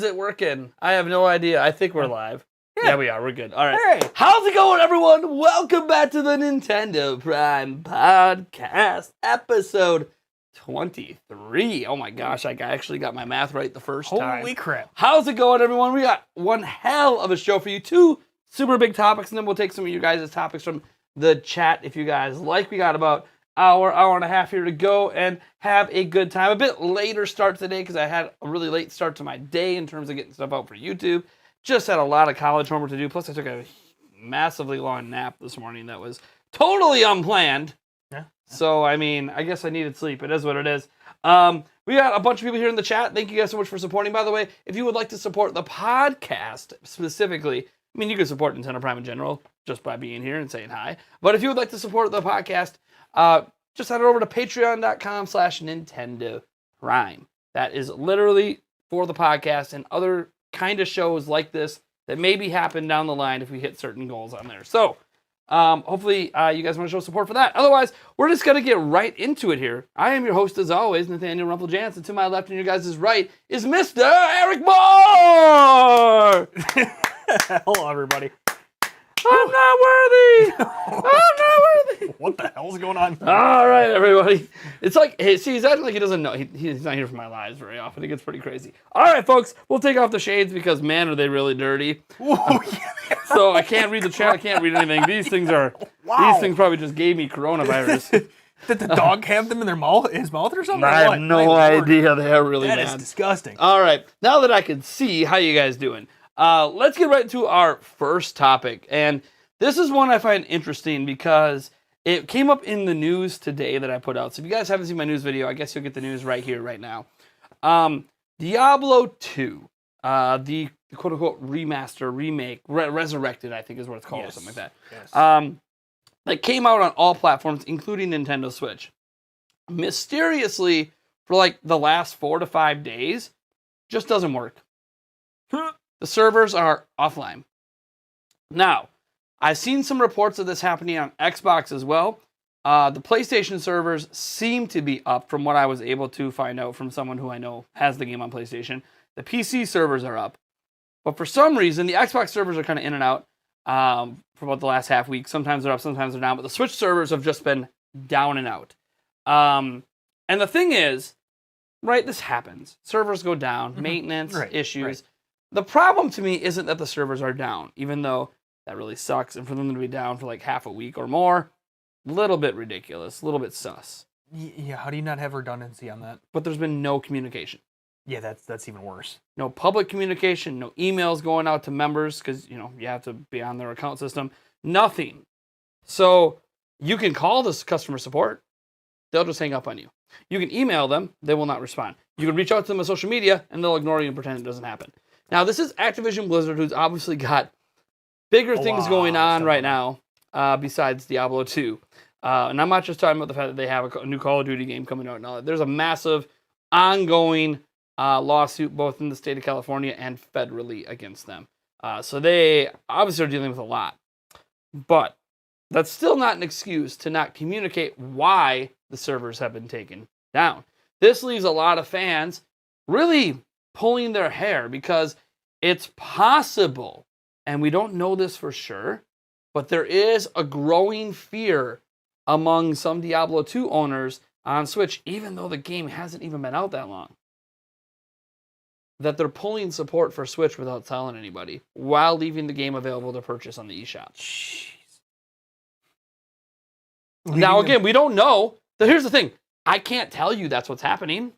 is it working? I have no idea. I think we're live. Yeah, we are. We're good. All right. Hey. How's it going, everyone? Welcome back to the Nintendo Prime Podcast, episode 23. Oh my gosh, I actually got my math right the first time. Holy crap. How's it going, everyone? We got one hell of a show for you. 2 super big topics, and then we'll take some of you guys' topics from the chat if you guys like. We got about hour and a half here to go and have a good time. A bit later start today because I had a really late start to my day in terms of getting stuff out for YouTube. Just had a lot of college homework to do. Plus, I took a massively long nap this morning that was totally unplanned. Yeah. So, I mean, I guess I needed sleep. It is what it is. We got a bunch of people here in the chat. Thank you guys so much for supporting. By the way, if you would like to support the podcast specifically, I mean, you can support Nintendo Prime in general just by being here and saying hi. But if you would like to support the podcast, just head over to patreon.com/Nintendo Prime. That is literally for the podcast and other kind of shows like this that maybe happen down the line if we hit certain goals on there. So, hopefully you guys want to show support for that. Otherwise, we're just going to get right into it here. I am your host, as always, Nathaniel Rumpel-Jansen. To my left and your guys' right is Mr. Eric Moore! Hello, everybody. I'm not worthy! I'm not worthy! What the hell's going on? All right, everybody. It's like, hey, see, he's acting like he doesn't know. He's not here for my lives very often. It gets pretty crazy. All right, folks, we'll take off the shades because, man, are they really dirty. So I can't read the chat. I can't read anything. These things probably just gave me coronavirus. Did the dog have them in his mouth or something? I have no idea. They are really That bad. is disgusting. All right, now that I can see, how you guys doing? Let's get right into our first topic. And this is one I find interesting because it came up in the news today that I put out. So if you guys haven't seen my news video, I guess you'll get the news right here, right now. Diablo 2, the quote-unquote remaster, remake, resurrected, I think is what it's called, or something like that. Yes. That came out on all platforms, including Nintendo Switch. Mysteriously, for like the last 4 to 5 days, just doesn't work. The servers are offline. Now, I've seen some reports of this happening on Xbox as well. The PlayStation servers seem to be up from what I was able to find out from someone who I know has the game on PlayStation. The PC servers are up. But for some reason, the Xbox servers are kind of in and out for about the last half week. Sometimes they're up, sometimes they're down. But the Switch servers have just been down and out. And the thing is, right, this happens. Servers go down, maintenance, issues. Right. The problem to me isn't that the servers are down, even though that really sucks. And for them to be down for like half a week or more, a little bit ridiculous, a little bit sus. Yeah, how do you not have redundancy on that? But there's been no communication. Yeah, that's even worse. No public communication, no emails going out to members because, you have to be on their account system. Nothing. So you can call this customer support. They'll just hang up on you. You can email them. They will not respond. You can reach out to them on social media, and they'll ignore you and pretend it doesn't happen. Now, this is Activision Blizzard, who's obviously got bigger things going on right now besides Diablo 2. And I'm not just talking about the fact that they have a new Call of Duty game coming out and all that. There's a massive ongoing lawsuit both in the state of California and federally against them. So they obviously are dealing with a lot. But that's still not an excuse to not communicate why the servers have been taken down. This leaves a lot of fans really pulling their hair because it's possible, and we don't know this for sure, but there is a growing fear among some Diablo 2 owners on Switch, even though the game hasn't even been out that long, that they're pulling support for Switch without telling anybody while leaving the game available to purchase on the eShop. Jeez. Now, again, we don't know. Here's the thing. I can't tell you that's what's happening.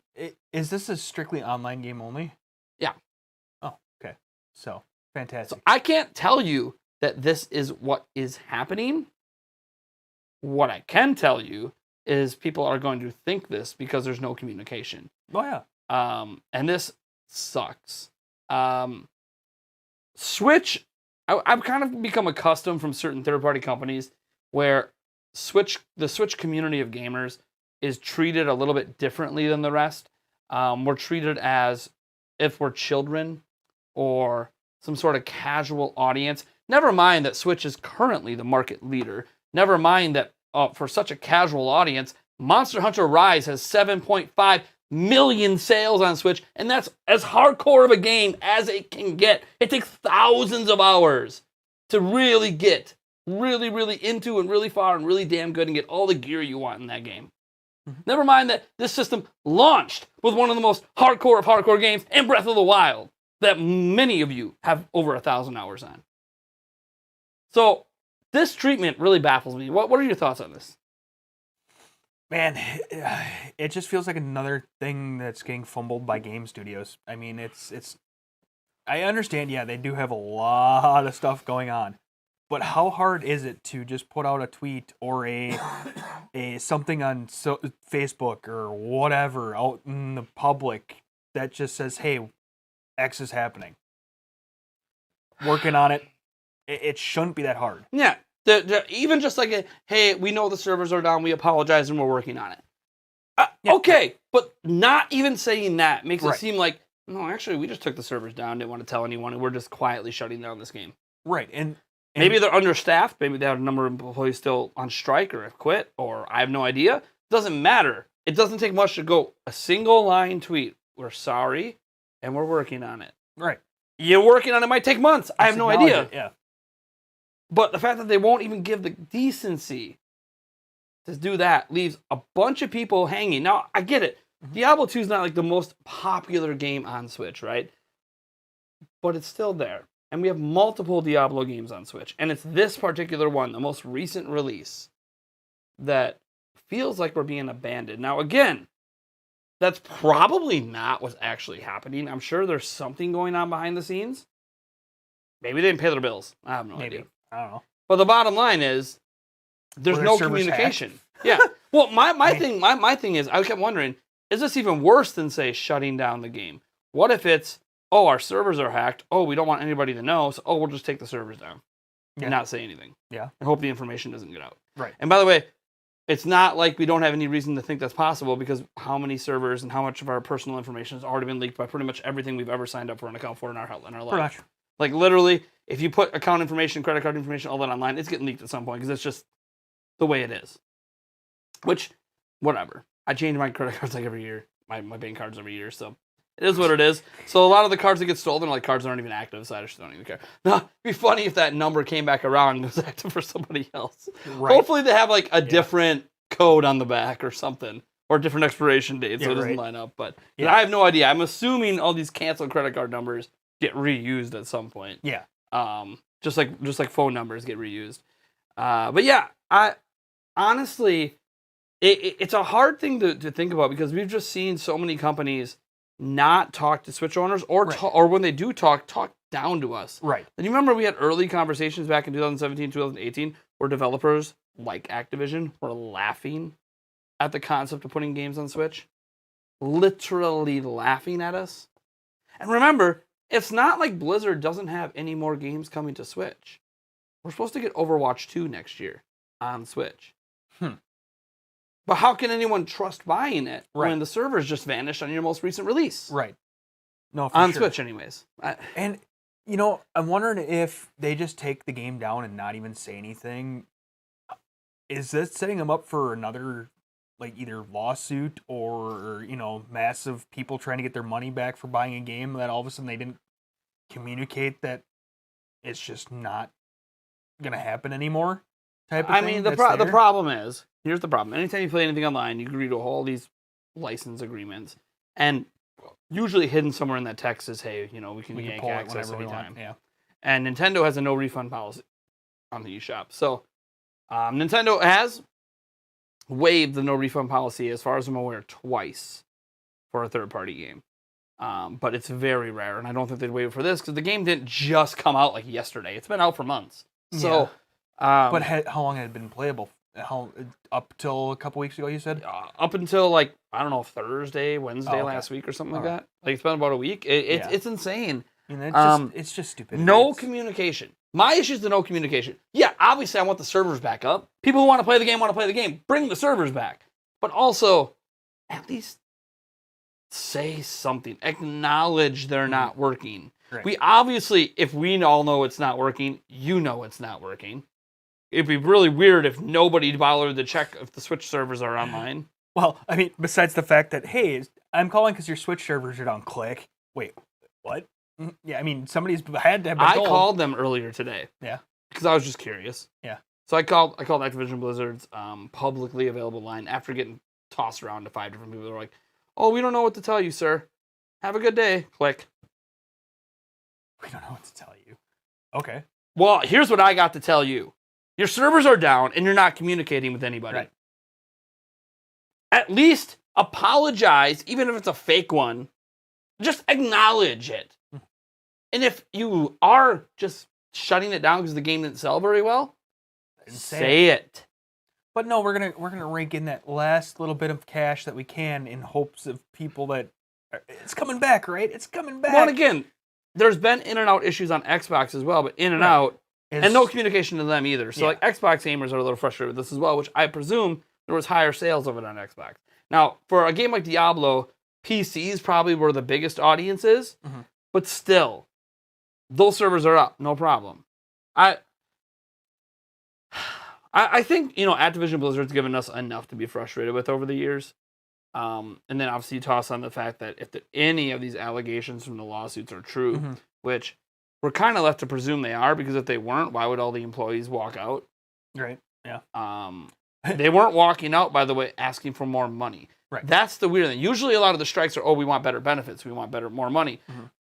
Is this a strictly online game only? Yeah. Oh, okay. So, fantastic. So I can't tell you that this is what is happening. What I can tell you is people are going to think this because there's no communication. Oh, yeah. And this sucks. Switch, I've kind of become accustomed from certain third-party companies where the Switch community of gamers is treated a little bit differently than the rest. We're treated as if we're children or some sort of casual audience. Never mind that Switch is currently the market leader. Never mind that for such a casual audience, Monster Hunter Rise has 7.5 million sales on Switch, and that's as hardcore of a game as it can get. It takes thousands of hours to really get really, really into and really far and really damn good and get all the gear you want in that game. Never mind that this system launched with one of the most hardcore of hardcore games and Breath of the Wild that many of you have over 1,000 hours on. So this treatment really baffles me. What are your thoughts on this? Man, it just feels like another thing that's getting fumbled by game studios. I mean, it's. I understand, yeah, they do have a lot of stuff going on, but how hard is it to just put out a tweet or a something on Facebook or whatever out in the public that just says, "Hey, X is happening. Working on it." It shouldn't be that hard. Yeah. Even just like, hey, we know the servers are down, we apologize, and we're working on it. Yeah. Okay, but not even saying that makes Right. it seem like, no, actually, we just took the servers down, didn't want to tell anyone, and we're just quietly shutting down this game. Right, and Maybe they're understaffed, maybe they have a number of employees still on strike or have quit, or I have no idea. Doesn't matter. It doesn't take much to go a single line tweet, we're sorry, and we're working on it. right. You're working on it might take months. I have no Acknowledge idea. it, yeah. But the fact that they won't even give the decency to do that leaves a bunch of people hanging. Now, I get it. Diablo 2 is not like the most popular game on Switch, right? But it's still there. And we have multiple Diablo games on Switch. And it's this particular one, the most recent release, that feels like we're being abandoned. Now, again, that's probably not what's actually happening. I'm sure there's something going on behind the scenes. Maybe they didn't pay their bills. I have no idea. I don't know. But the bottom line is, there's Were their no servers communication. Yeah. Well, my thing is, I kept wondering, is this even worse than, say, shutting down the game? What if it's, oh, our servers are hacked. Oh, we don't want anybody to know. So, we'll just take the servers down and not say anything. Yeah. And hope the information doesn't get out. Right. And by the way, it's not like we don't have any reason to think that's possible, because how many servers and how much of our personal information has already been leaked by pretty much everything we've ever signed up for an account for in our life. Pretty much. Like, literally, if you put account information, credit card information, all that online, it's getting leaked at some point, because it's just the way it is. Which, whatever. I change my credit cards like every year, my bank cards every year, so it is what it is. So a lot of the cards that get stolen are like cards that aren't even active, so I just don't even care. Now, it'd be funny if that number came back around and was active for somebody else. Right. Hopefully they have like a different code on the back or something, or a different expiration date, so it doesn't line up. But I have no idea. I'm assuming all these canceled credit card numbers get reused at some point. Yeah. Just like phone numbers get reused. But yeah, I honestly, it's a hard thing to think about, because we've just seen so many companies not talk to Switch owners, or or when they do talk down to us. Right. And you remember we had early conversations back in 2017, 2018, where developers like Activision were laughing at the concept of putting games on Switch. Literally laughing at us. And remember, it's not like Blizzard doesn't have any more games coming to Switch. We're supposed to get Overwatch 2 next year on Switch. But how can anyone trust buying it when the servers just vanished on your most recent release? Right. No, for on sure. Switch, anyways. And, you know, I'm wondering if they just take the game down and not even say anything. Is this setting them up for another, like, either lawsuit or, you know, massive people trying to get their money back for buying a game that all of a sudden they didn't communicate that it's just not going to happen anymore? Type of thing? mean, the problem is, here's the problem. Anytime you play anything online, you agree to all these license agreements, and usually hidden somewhere in that text is, hey, you know, we can yank access anytime. Yeah. And Nintendo has a no refund policy on the eShop. So Nintendo has waived the no refund policy, as far as I'm aware, twice for a third-party game. But it's very rare, and I don't think they'd waive it for this, because the game didn't just come out like yesterday. It's been out for months. So, but how long had it been playable? Up till a couple weeks ago, you said? Up until, like, I don't know, Thursday, Wednesday last week or something like that. Like, it's been about a week. It's insane. I mean, it's just stupid. No communication. My issue is the no communication. Yeah, obviously I want the servers back up. People who want to play the game want to play the game. Bring the servers back. But also, at least say something. Acknowledge they're not working. Right. We obviously, if we all know it's not working, you know it's not working. It'd be really weird if nobody bothered to check if the Switch servers are online. Well, I mean, besides the fact that, hey, I'm calling because your Switch servers are down. Click. Wait, what? Yeah, I mean, somebody's had to have been I told. called them earlier today. Yeah. Because I was just curious. Yeah. So I called Activision Blizzard's publicly available line after getting tossed around to 5 different people. They're like, "Oh, we don't know what to tell you, sir. Have a good day." Click. We don't know what to tell you. Okay. Well, here's what I got to tell you. Your servers are down and you're not communicating with anybody. Right. At least apologize, even if it's a fake one. Just acknowledge it. And if you are just shutting it down because the game didn't sell very well, say it. But no, we're gonna rake in that last little bit of cash that we can in hopes of people that it's coming back, right? It's coming back. Well, and again, there's been in and out issues on Xbox as well, but in and out, and no communication to them either. So like Xbox gamers are a little frustrated with this as well, which I presume there was higher sales of it on Xbox. Now, for a game like Diablo, PCs probably were the biggest audiences, but still, those servers are up, no problem. I think, Activision Blizzard's given us enough to be frustrated with over the years. And then obviously you toss on the fact that if any of these allegations from the lawsuits are true, which we're kind of left to presume they are, because if they weren't, why would all the employees walk out? Right. Yeah. They weren't walking out, by the way, asking for more money. Right. That's the weird thing. Usually a lot of the strikes are, we want better benefits. We want more money.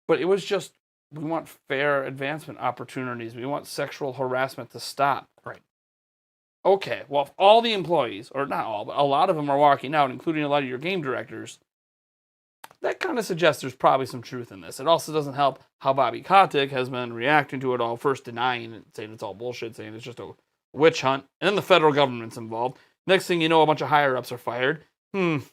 But it was just, we want fair advancement opportunities. We want sexual harassment to stop. Right. Okay, well, if all the employees, or not all, but a lot of them are walking out, including a lot of your game directors, that kind of suggests there's probably some truth in this. It also doesn't help how Bobby Kotick has been reacting to it all, first denying it, saying it's all bullshit, saying it's just a witch hunt, and then the federal government's involved. Next thing you know, a bunch of higher-ups are fired. Don't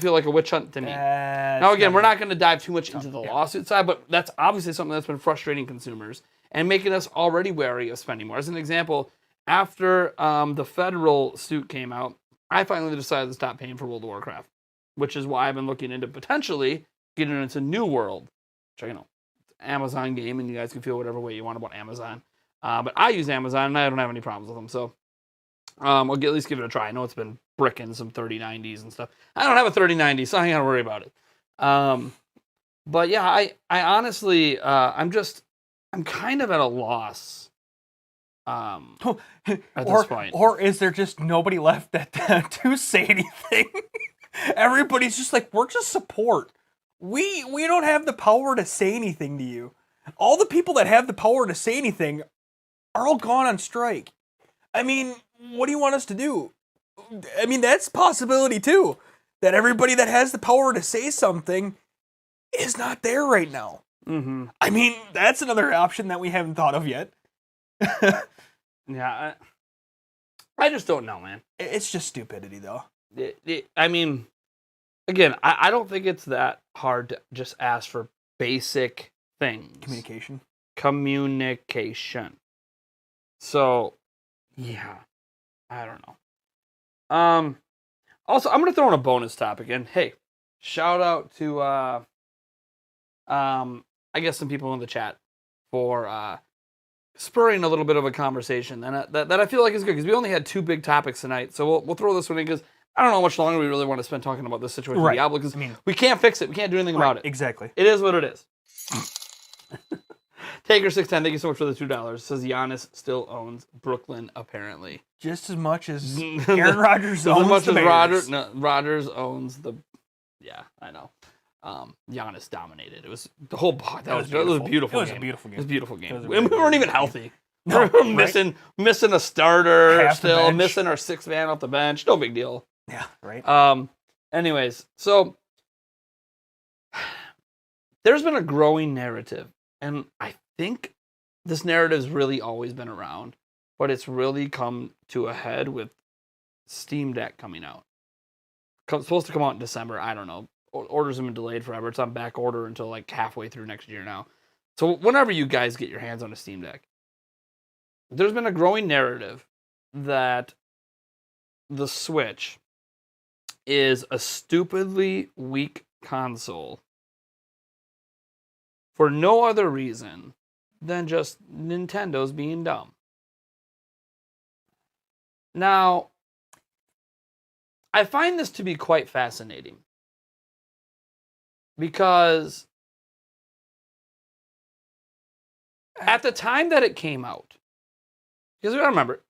feel like a witch hunt to me. Now, again, we're not going to dive too much into the lawsuit side, but that's obviously something that's been frustrating consumers and making us already wary of spending more. As an example, after the federal suit came out, I finally decided to stop paying for World of Warcraft, which is why I've been looking into potentially getting into New World, which, it's an Amazon game, and you guys can feel whatever way you want about Amazon. But I use Amazon, and I don't have any problems with them, so I'll at least give it a try. I know it's been bricking some 3090s and stuff. I don't have a 3090, so I ain't got to worry about it. But yeah, I honestly, I'm kind of at a loss at this point. Or is there just nobody left to say anything? Everybody's just like, we're just support. We don't have the power to say anything to you. All the people that have the power to say anything are all gone on strike. I mean, what do you want us to do? I mean, that's a possibility too. That everybody that has the power to say something is not there right now. I mean, that's another option that we haven't thought of yet. Yeah, I just don't know, man. It's just stupidity, though. I mean, again, I don't think it's that hard to just ask for basic things. Communication. So, yeah, I don't know. Also, I'm going to throw in a bonus topic. And, hey, shout out to, I guess some people in the chat for spurring a little bit of a conversation that I feel like is good, because we only had 2 big topics tonight. So we'll throw this one in, because I don't know how much longer we really want to spend talking about this situation with Diablo, because we can't fix it. We can't do anything about it. Exactly. It is what it is. Taker610, thank you so much for the $2. Says Giannis still owns Brooklyn, apparently. Just as much as Aaron Rodgers owns as much the as Bears. Rodgers owns the... Yeah, I know. Giannis dominated. It was the whole... That was a beautiful game. It was a beautiful game. It was a beautiful game. We weren't even healthy. No, we were missing a starter Half the still, bench. missing our 6th man off the bench. No big deal. Yeah, right. Anyways, so there's been a growing narrative, and I think this narrative's really always been around, but it's really come to a head with Steam Deck coming out. It's supposed to come out in December. I don't know. Orders have been delayed forever. It's on back order until like halfway through next year now. So whenever you guys get your hands on a Steam Deck, there's been a growing narrative that the Switch is a stupidly weak console for no other reason than just Nintendo's being dumb. Now, I find this to be quite fascinating because at the time that it came out, because we gotta remember,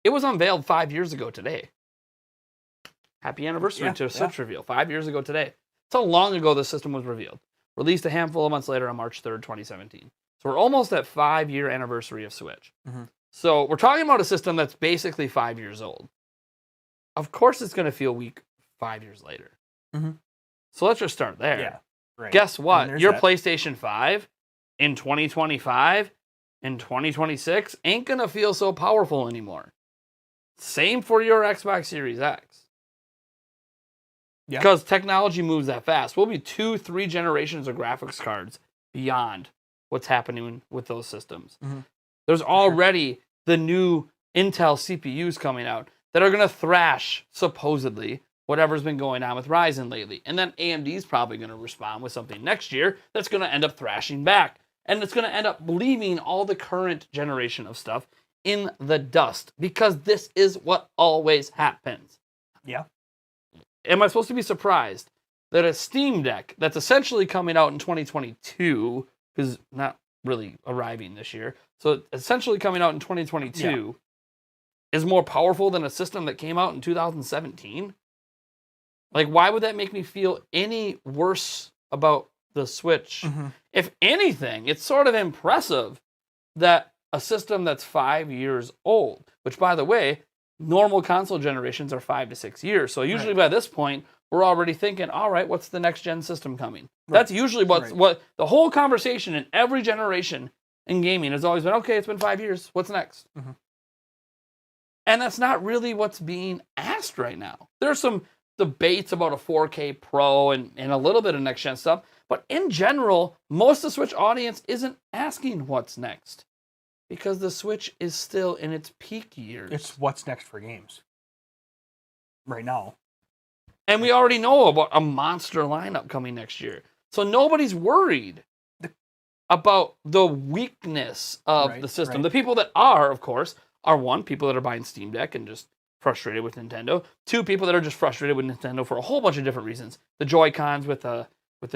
it was unveiled 5 years ago today. Happy anniversary to Switch reveal. 5 years ago today. That's how long ago the system was revealed. Released a handful of months later on March 3rd, 2017. So we're almost at 5-year anniversary of Switch. Mm-hmm. So we're talking about a system that's basically 5 years old. Of course it's going to feel weak 5 years later. Mm-hmm. So let's just start there. Yeah, right. Guess what? Your PlayStation 5 in 2025 and 2026 ain't going to feel so powerful anymore. Same for your Xbox Series X. Yeah. Because technology moves that fast. We'll be 2-3 generations of graphics cards beyond what's happening with those systems. Mm-hmm. There's already the new Intel CPUs coming out that are going to thrash, supposedly, whatever's been going on with Ryzen lately. And then AMD's probably going to respond with something next year that's going to end up thrashing back. And it's going to end up leaving all the current generation of stuff in the dust. Because this is what always happens. Yeah. Am I supposed to be surprised that a Steam Deck that's essentially coming out in 2022, because not really arriving this year, so essentially coming out in 2022, is more powerful than a system that came out in 2017? Like, why would that make me feel any worse about the Switch? Mm-hmm. If anything, it's sort of impressive that a system that's 5 years old, which, by the way, normal console generations are 5 to 6 years. So usually by this point, we're already thinking, all right, what's the next gen system coming? Right. That's usually what the whole conversation in every generation in gaming has always been, okay, it's been 5 years. What's next? Mm-hmm. And that's not really what's being asked right now. There's some debates about a 4K Pro and a little bit of next gen stuff. But in general, most of the Switch audience isn't asking what's next. Because the Switch is still in its peak years. It's what's next for games. Right now. And we already know about a monster lineup coming next year. So nobody's worried about the weakness of the system. Right. The people that are, of course, are one, people that are buying Steam Deck and just frustrated with Nintendo. Two, people that are just frustrated with Nintendo for a whole bunch of different reasons. The Joy-Cons with the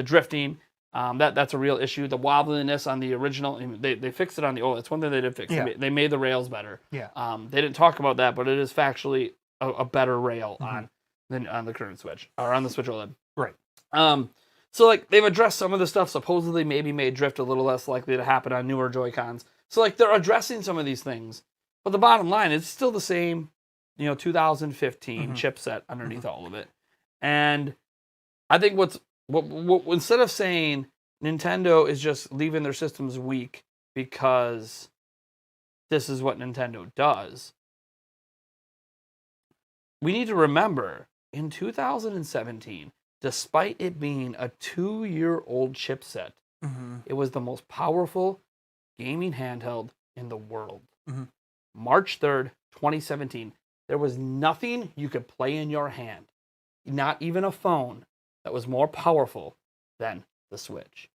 drifting. That's a real issue. The wobbliness on the original, they fixed it on the OLED. That's one thing they did fix. Yeah. They made the rails better. Yeah. They didn't talk about that, but it is factually a better rail on the current Switch, or on the Switch OLED. Right. So like they've addressed some of the stuff supposedly maybe made drift a little less likely to happen on newer Joy-Cons. So like they're addressing some of these things, but the bottom line is still the same, 2015 chipset underneath all of it. And I think what instead of saying Nintendo is just leaving their systems weak because this is what Nintendo does, we need to remember in 2017, despite it being a 2-year-old chipset, it was the most powerful gaming handheld in the world. March 3rd, 2017, there was nothing you could play in your hand, not even a phone, that was more powerful than the Switch.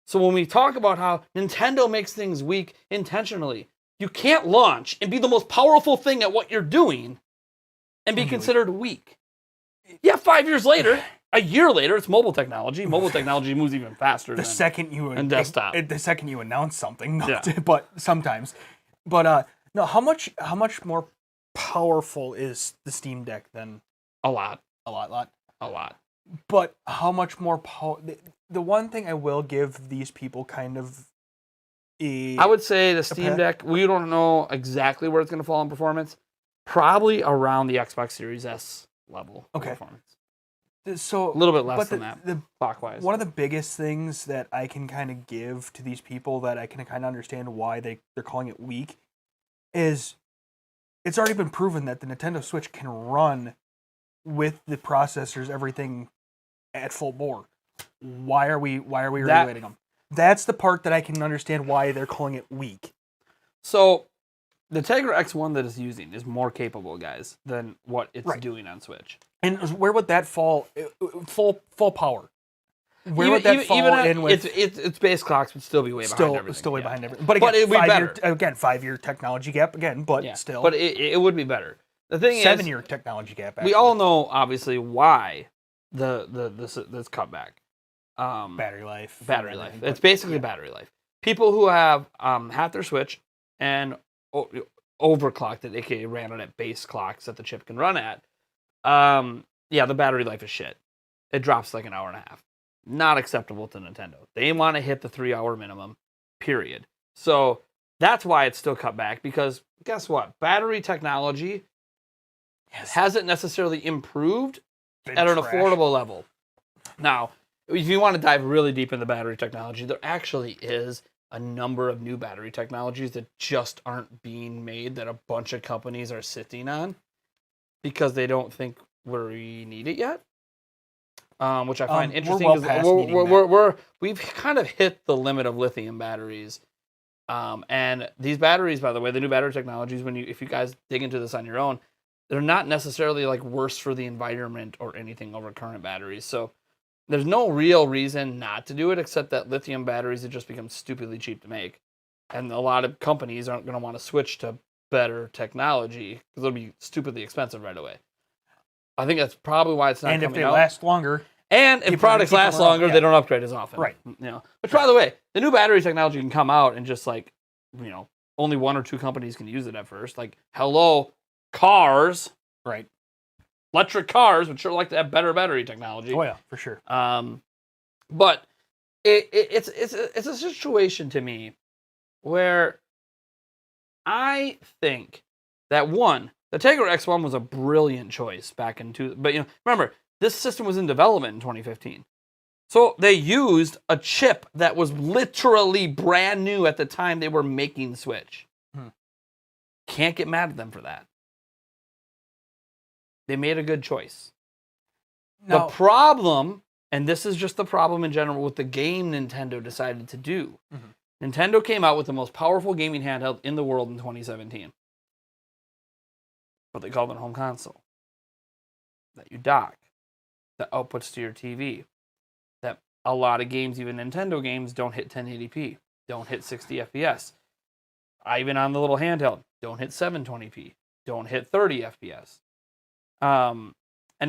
So when we talk about how Nintendo makes things weak intentionally, you can't launch and be the most powerful thing at what you're doing and be considered weak. Yeah, 5 years later, a year later, it's mobile technology. Mobile technology moves even faster than desktop. The second you announce something, but sometimes. But no, how much more powerful is the Steam Deck than a lot? But how much more power? The one thing I will give these people kind of I would say the Steam Deck, we don't know exactly where it's going to fall in performance. Probably around the Xbox Series S level of performance. So a little bit less than that, clockwise. One of the biggest things that I can kind of give to these people that I can kind of understand why they're calling it weak is it's already been proven that the Nintendo Switch can run with the processors, everything at full bore. Why are we regulating them? That's the part that I can understand why they're calling it weak. So the Tegra X1 that it's using is more capable, guys, than what it's doing on Switch. And where would that fall? Full power. Where would that fall in with? Its base clocks would still be way behind everything. Still way behind everything. But again, 5-year technology gap again, but still. But it would be better. The thing is, 7-year technology gap. Actually. we all know obviously why this cut back. Battery life. Battery life. It's basically battery life. People who have had their Switch and overclocked it, aka ran it at base clocks that the chip can run at. The battery life is shit. It drops like an hour and a half. Not acceptable to Nintendo. They want to hit the 3-hour minimum, period. So that's why it's still cut back, because guess what? Battery technology hasn't necessarily improved at an affordable level. Now, if you want to dive really deep into battery technology, there actually is a number of new battery technologies that just aren't being made, that a bunch of companies are sitting on because they don't think we need it yet. Which I find interesting. We've kind of hit the limit of lithium batteries. And these batteries, by the way, the new battery technologies, if you guys dig into this on your own, they're not necessarily like worse for the environment or anything over current batteries. So there's no real reason not to do it, except that lithium batteries have just become stupidly cheap to make. And a lot of companies aren't going to want to switch to better technology because it'll be stupidly expensive right away. I think that's probably why it's not coming out. And if they last longer. And if products last longer, they don't upgrade as often. Right. Which, by the way, the new battery technology can come out and just like, only 1 or 2 companies can use it at first. Like, hello, cars. Right. Electric cars would sure like to have better battery technology. Oh, yeah, for sure. But it's a situation to me where I think that, one, the Tegra X1 was a brilliant choice back in but remember, this system was in development in 2015. So they used a chip that was literally brand new at the time they were making Switch. Can't get mad at them for that. They made a good choice. The problem, and this is just the problem in general with the game Nintendo decided to do. Nintendo came out with the most powerful gaming handheld in the world in 2017. But they called it a home console. That you dock. That outputs to your TV. That a lot of games, even Nintendo games, don't hit 1080p. Don't hit 60 FPS. Even on the little handheld, don't hit 720p. Don't hit 30 FPS. And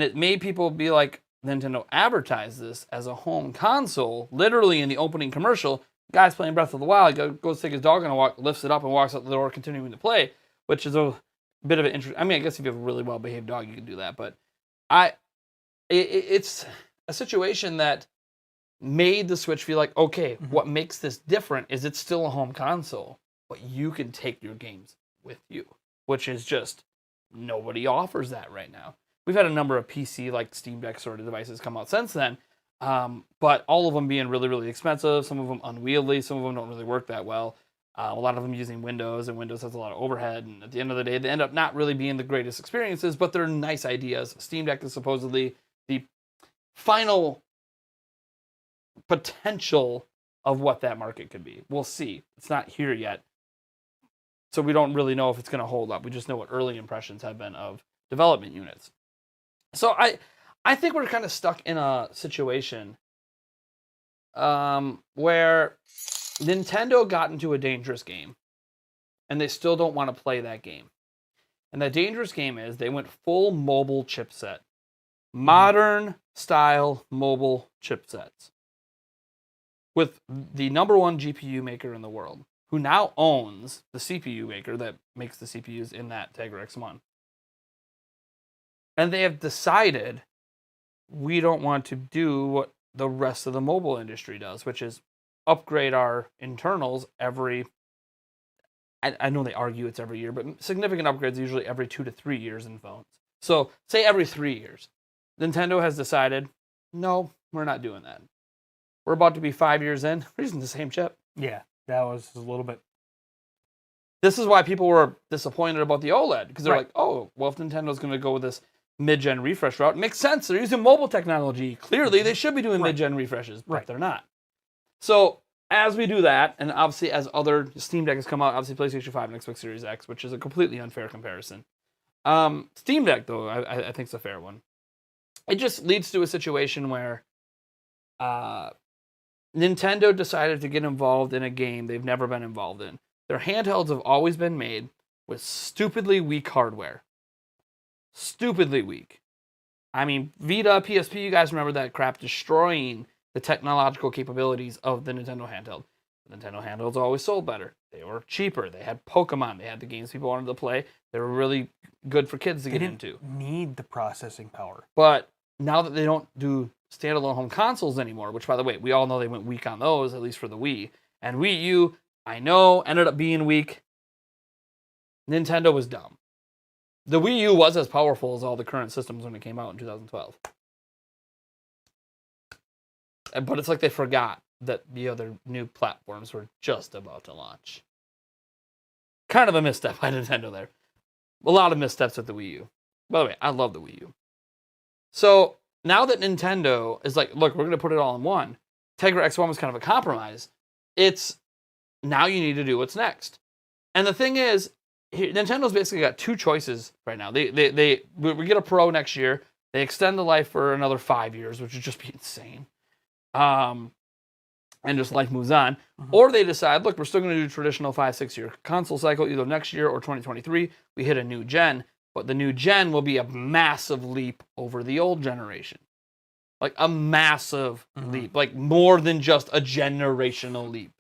it made people be like, Nintendo advertised this as a home console. Literally in the opening commercial, guy's playing Breath of the Wild, goes to take his dog on a walk, lifts it up and walks out the door, continuing to play, which is a bit of an interesting. I mean, I guess if you have a really well-behaved dog, you can do that. But it's a situation that made the Switch feel like, okay, what makes this different is it's still a home console, but you can take your games with you, which is just nobody offers that right now. We've had a number of PC like Steam Deck sort of devices come out since then, but all of them being really, really expensive, some of them unwieldy, some of them don't really work that well. A lot of them using Windows, and Windows has a lot of overhead, and at the end of the day, they end up not really being the greatest experiences, but they're nice ideas. Steam Deck is supposedly the final potential of what that market could be. We'll see. It's not here yet, so we don't really know if it's going to hold up. We just know what early impressions have been of development units. So I think we're kind of stuck in a situation where Nintendo got into a dangerous game, and they still don't want to play that game. And that dangerous game is they went full mobile chipset. Modern style mobile chipsets. With the number one GPU maker in the world, who now owns the CPU maker that makes the CPUs in that Tegra X1. And they have decided we don't want to do what the rest of the mobile industry does, which is upgrade our internals every, I know they argue it's every year, but significant upgrades usually every 2 to 3 years in phones. So say every 3 years. Nintendo has decided, no, we're not doing that. We're about to be 5 years in. We're using the same chip. Yeah, that was a little bit. This is why people were disappointed about the OLED, because they're like, oh, well, if Nintendo's going to go with this mid-gen refresh route, it makes sense. They're using mobile technology. Clearly, they should be doing mid-gen refreshes, but they're not. So as we do that, and obviously as other Steam Deck has come out, obviously PlayStation 5 and Xbox Series X, which is a completely unfair comparison. Steam Deck, though, I think is a fair one. It just leads to a situation where Nintendo decided to get involved in a game they've never been involved in. Their handhelds have always been made with stupidly weak hardware. stupidly weak. I mean, Vita, PSP, you guys remember that crap destroying the technological capabilities of the Nintendo handheld. The Nintendo handhelds always sold better. They were cheaper. They had Pokemon. They had the games people wanted to play. They were really good for kids to get into. Need the processing power. But now that they don't do standalone home consoles anymore, which, by the way, we all know they went weak on those, at least for the Wii. And Wii U, I know, ended up being weak. Nintendo was dumb. The Wii U was as powerful as all the current systems when it came out in 2012. But it's like they forgot that the other new platforms were just about to launch. Kind of a misstep by Nintendo there. A lot of missteps with the Wii U. By the way, I love the Wii U. So now that Nintendo is like, look, we're going to put it all in one. Tegra X1 was kind of a compromise. It's now you need to do what's next. And the thing is, Nintendo's basically got two choices right now. We get a Pro next year. They extend the life for another 5 years, which would just be insane. And just life moves on. Mm-hmm. Or they decide, look, we're still going to do traditional 5-6 year console cycle, either next year or 2023. We hit a new gen, but the new gen will be a massive leap over the old generation. Like a massive leap, like more than just a generational leap.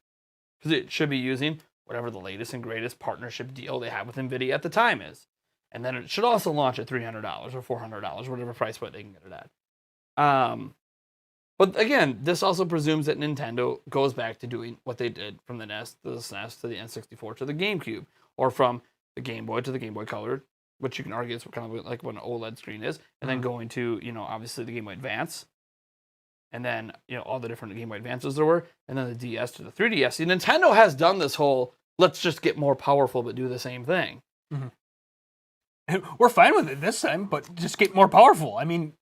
Because it should be using whatever the latest and greatest partnership deal they have with NVIDIA at the time is. And then it should also launch at $300 or $400, whatever price point they can get it at. But again, this also presumes that Nintendo goes back to doing what they did from the NES to the SNES to the N64 to the GameCube, or from the Game Boy to the Game Boy Color, which you can argue is kind of like what an OLED screen is, and then going to, obviously the Game Boy Advance, and then, all the different Game Boy Advances there were, and then the DS to the 3DS. See, Nintendo has done this whole, let's just get more powerful but do the same thing. Mm-hmm. We're fine with it this time, but just get more powerful. I mean...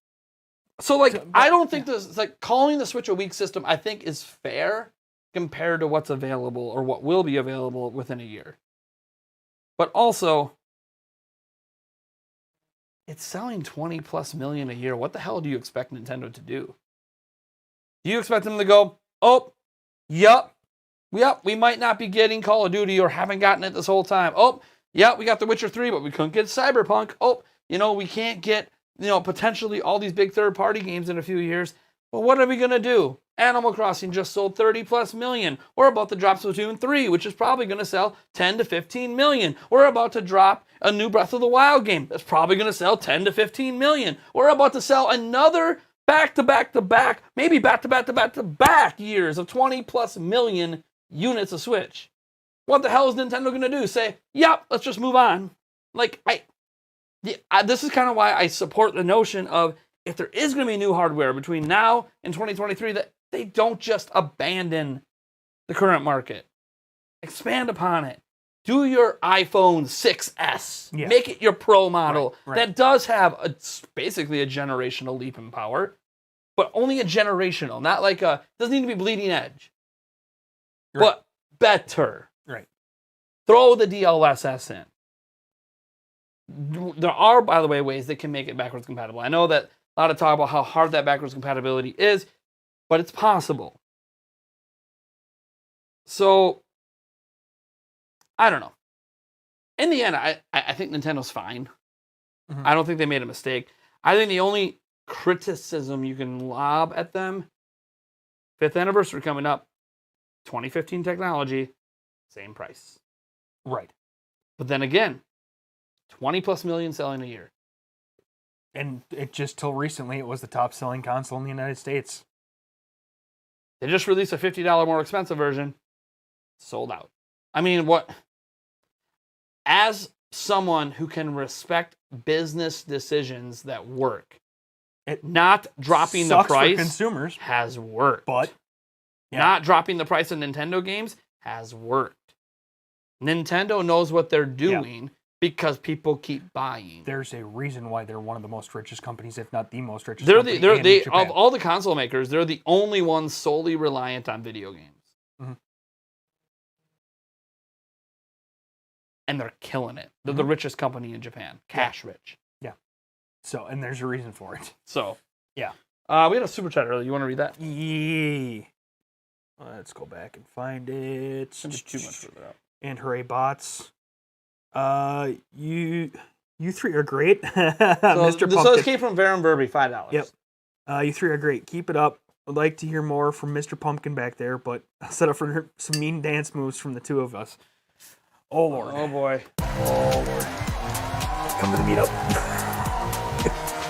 So, I don't think this, calling the Switch a weak system, I think is fair compared to what's available or what will be available within a year. But also, it's selling 20 plus million a year. What the hell do you expect Nintendo to do? Do you expect them to go, we might not be getting Call of Duty or haven't gotten it this whole time. We got The Witcher 3, but we couldn't get Cyberpunk. We can't get, potentially all these big third-party games in a few years. Well, what are we going to do? Animal Crossing just sold 30 plus million. We're about to drop Splatoon 3, which is probably going to sell 10 to 15 million. We're about to drop a new Breath of the Wild game that's probably going to sell 10 to 15 million. We're about to sell another back-to-back-to-back, maybe back-to-back-to-back-to-back years of 20 plus million units of Switch. What the hell is Nintendo going to do? Say, yep, let's just move on. This is kind of why I support the notion of, if there is going to be new hardware between now and 2023, that they don't just abandon the current market. Expand upon it. Do your iPhone 6S. Yeah. Make it your Pro model. Right. That does have basically a generational leap in power, but only a generational. Not doesn't need to be bleeding edge, but better. Right. Throw the DLSS in. There are, by the way, ways that can make it backwards compatible. I know that a lot of talk about how hard that backwards compatibility is, but it's possible. So, I don't know. In the end, I think Nintendo's fine. Mm-hmm. I don't think they made a mistake. I think the only criticism you can lob at them, 5th anniversary coming up, 2015 technology, same price. Right. But then again, 20 plus million selling a year. And it just till recently, it was the top selling console in the United States. They just released a $50 more expensive version. Sold out. I mean, what? As someone who can respect business decisions that work, not dropping the price for consumers has worked. But not dropping the price of Nintendo games has worked. Nintendo knows what they're doing. Because people keep buying. There's a reason why they're one of the most richest companies, if not the most richest company in Japan. Of all the console makers, they're the only ones solely reliant on video games. Mm-hmm. And they're killing it. They're the richest company in Japan. Cash rich. Yeah. So, and there's a reason for it. So. Yeah. We had a super chat earlier. You want to read that? Yeah. Let's go back and find it. It's too much for that. And hooray bots. You three are great. So, Mr. so Pumpkin. this came from Varen Verby, $5. Yep. You three are great. Keep it up. Would like to hear more from Mr. Pumpkin back there, but I'll set up for some mean dance moves from the two of us. Oh, Lord. Oh, boy. Oh, Lord. Come to the meetup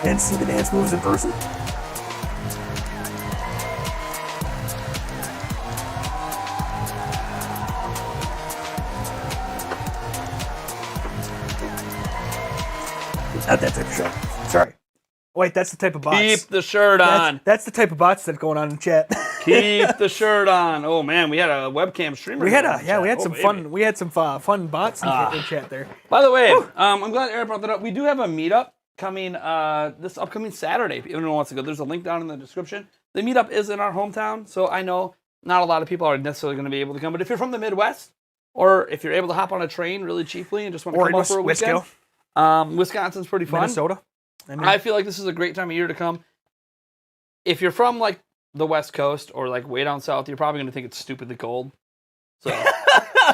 and see the dance moves in person. Not that type of show. Sorry. Wait, that's the type of bots. Keep the shirt on. That's the type of bots that's going on in chat. Keep the shirt on. Oh man, we had a webcam streamer. We had some baby. fun. We had some fun bots in chat there. By the way, I'm glad Eric brought that up. We do have a meetup coming this upcoming Saturday. If anyone wants to go, there's a link down in the description. The meetup is in our hometown, so I know not a lot of people are necessarily going to be able to come. But if you're from the Midwest, or if you're able to hop on a train really cheaply and just want to come up for a weekend, Wisconsin's pretty fun. Minnesota. I feel like this is a great time of year to come. If you're from like the West Coast or like way down south, you're probably going to think it's stupidly cold. So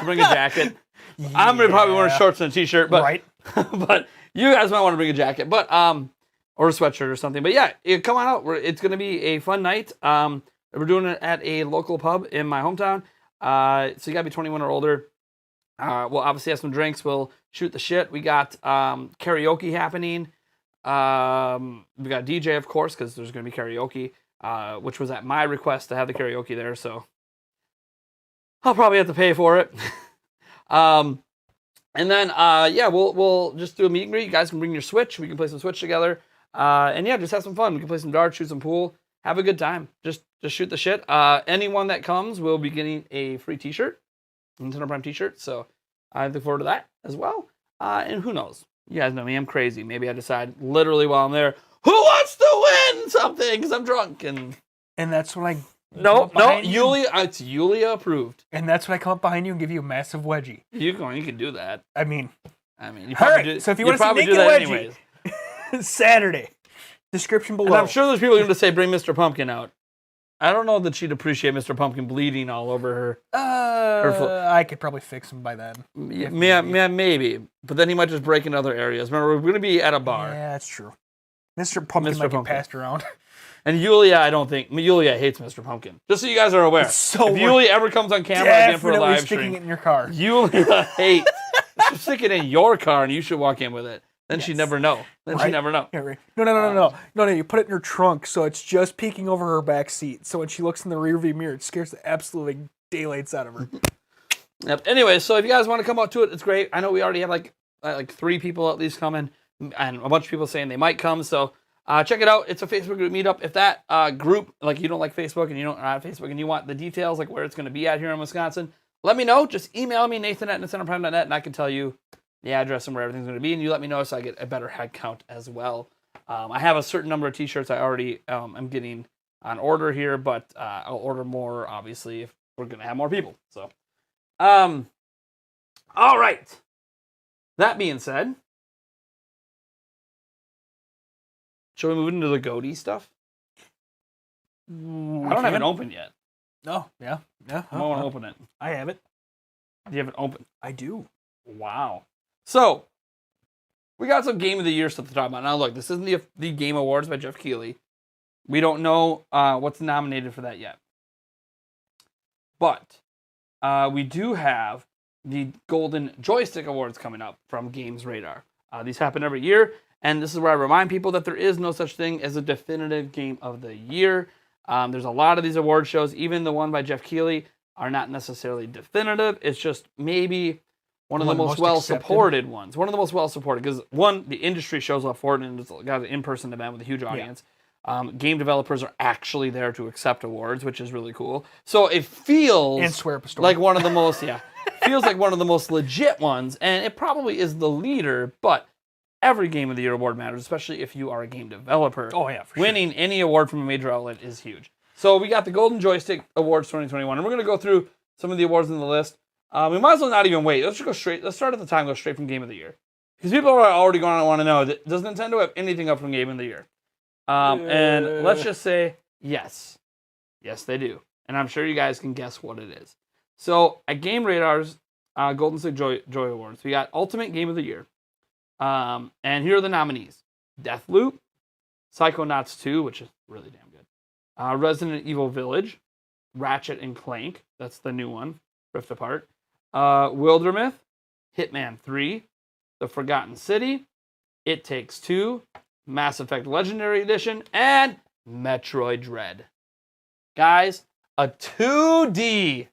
bring a jacket. Yeah. I'm going to probably wear shorts and a t-shirt, but right. but you guys might want to bring a jacket, but or a sweatshirt or something. But yeah, come on out. It's going to be a fun night. We're doing it at a local pub in my hometown. So you got to be 21 or older. We'll obviously have some drinks. We'll shoot the shit. We got karaoke happening. We got DJ, of course, because there's going to be karaoke, which was at my request to have the karaoke there, so I'll probably have to pay for it. And then, we'll just do a meet and greet. You guys can bring your Switch. We can play some Switch together. And yeah, just have some fun. We can play some darts, shoot some pool, have a good time. Just shoot the shit. Anyone that comes will be getting a free t-shirt, Nintendo Prime t-shirt, so I look forward to that as well. And who knows? You guys know me, I'm crazy. Maybe I decide literally while I'm there, who wants to win something? Because I'm drunk. And that's when I... No, Yulia, it's Yulia approved. And that's when I come up behind you and give you a massive wedgie. You can do that. I mean, you probably do. So if you want to see Naked Wedgie, Saturday, description below. And I'm sure there's people going to say, bring Mr. Pumpkin out. I don't know that she'd appreciate Mr. Pumpkin bleeding all over her. I could probably fix him by then. Yeah, maybe. But then he might just break in other areas. Remember, we're going to be at a bar. Yeah, that's true. Mr. Pumpkin might get passed around. And Yulia, Yulia hates Mr. Pumpkin. Just so you guys are aware. If Yulia ever comes on camera again for a live stream, sticking it in your car. Yulia hates. Stick it in your car and you should walk in with it. Then she'd never know. She'd never know. Yeah, right. No. You put it in her trunk so it's just peeking over her back seat. So when she looks in the rearview mirror, it scares the absolute daylights out of her. Yep. Anyway, so if you guys want to come out to it, it's great. I know we already have like 3 people at least coming, and a bunch of people saying they might come. So check it out. It's a Facebook group meetup. If that group, like you don't like Facebook and you don't have Facebook and you want the details, like where it's going to be at here in Wisconsin, let me know. Just email me, nathan@nintendo.net, and I can tell you the address and where everything's going to be, and you let me know so I get a better head count as well. I have a certain number of t-shirts I already am getting on order here, but I'll order more, obviously, if we're going to have more people. So, all right. That being said, shall we move into the Goaty stuff? I don't have it open yet. Oh, yeah. I want to open it. I have it. Do you have it open? I do. Wow. So, we got some Game of the Year stuff to talk about. Now, look, this isn't the Game Awards by Jeff Keighley. We don't know what's nominated for that yet. But we do have the Golden Joystick Awards coming up from Games Radar. These happen every year, and this is where I remind people that there is no such thing as a definitive Game of the Year. There's a lot of these award shows, even the one by Jeff Keighley, are not necessarily definitive. It's just maybe one of the most well-supported ones. One of the most well-supported, because one, the industry shows up for it, and it's got an in-person event with a huge audience. Yeah. Game developers are actually there to accept awards, which is really cool. So it feels like one of the most, feels like one of the most legit ones, and it probably is the leader, but every Game of the Year award matters, especially if you are a game developer. Oh, yeah, for sure. Winning any award from a major outlet is huge. So we got the Golden Joystick Awards 2021, and we're going to go through some of the awards on the list. We might as well not even wait. Let's just go straight. Let's start at the time, go straight from Game of the Year. Because people are already going to want to know, does Nintendo have anything up from Game of the Year? And let's just say, yes. Yes, they do. And I'm sure you guys can guess what it is. So, at Game Radar's Golden Stick Joy Awards, we got Ultimate Game of the Year, And here are the nominees: Deathloop, Psychonauts 2, which is really damn good, Resident Evil Village, Ratchet and Clank, that's the new one, Rift Apart, Wildermyth, Hitman 3, The Forgotten City, It Takes Two, Mass Effect Legendary Edition, and Metroid Dread. Guys, a 2D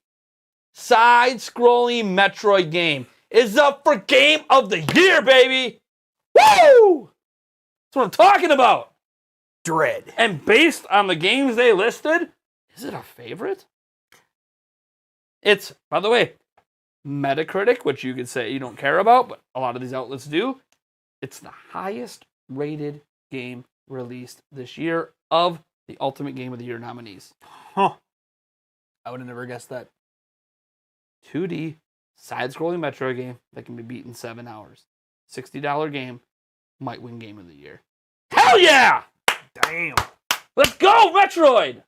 side-scrolling Metroid game is up for Game of the Year, baby! Woo! That's what I'm talking about. Dread. And based on the games they listed, is it a favorite? It's, by the way, Metacritic, which you could say you don't care about, but a lot of these outlets do. It's the highest rated game released this year of the Ultimate Game of the Year nominees. Huh. I would have never guessed that. 2D side-scrolling Metroid game that can be beat in 7 hours. $60 game might win Game of the Year. Hell yeah! Damn. Let's go, Metroid!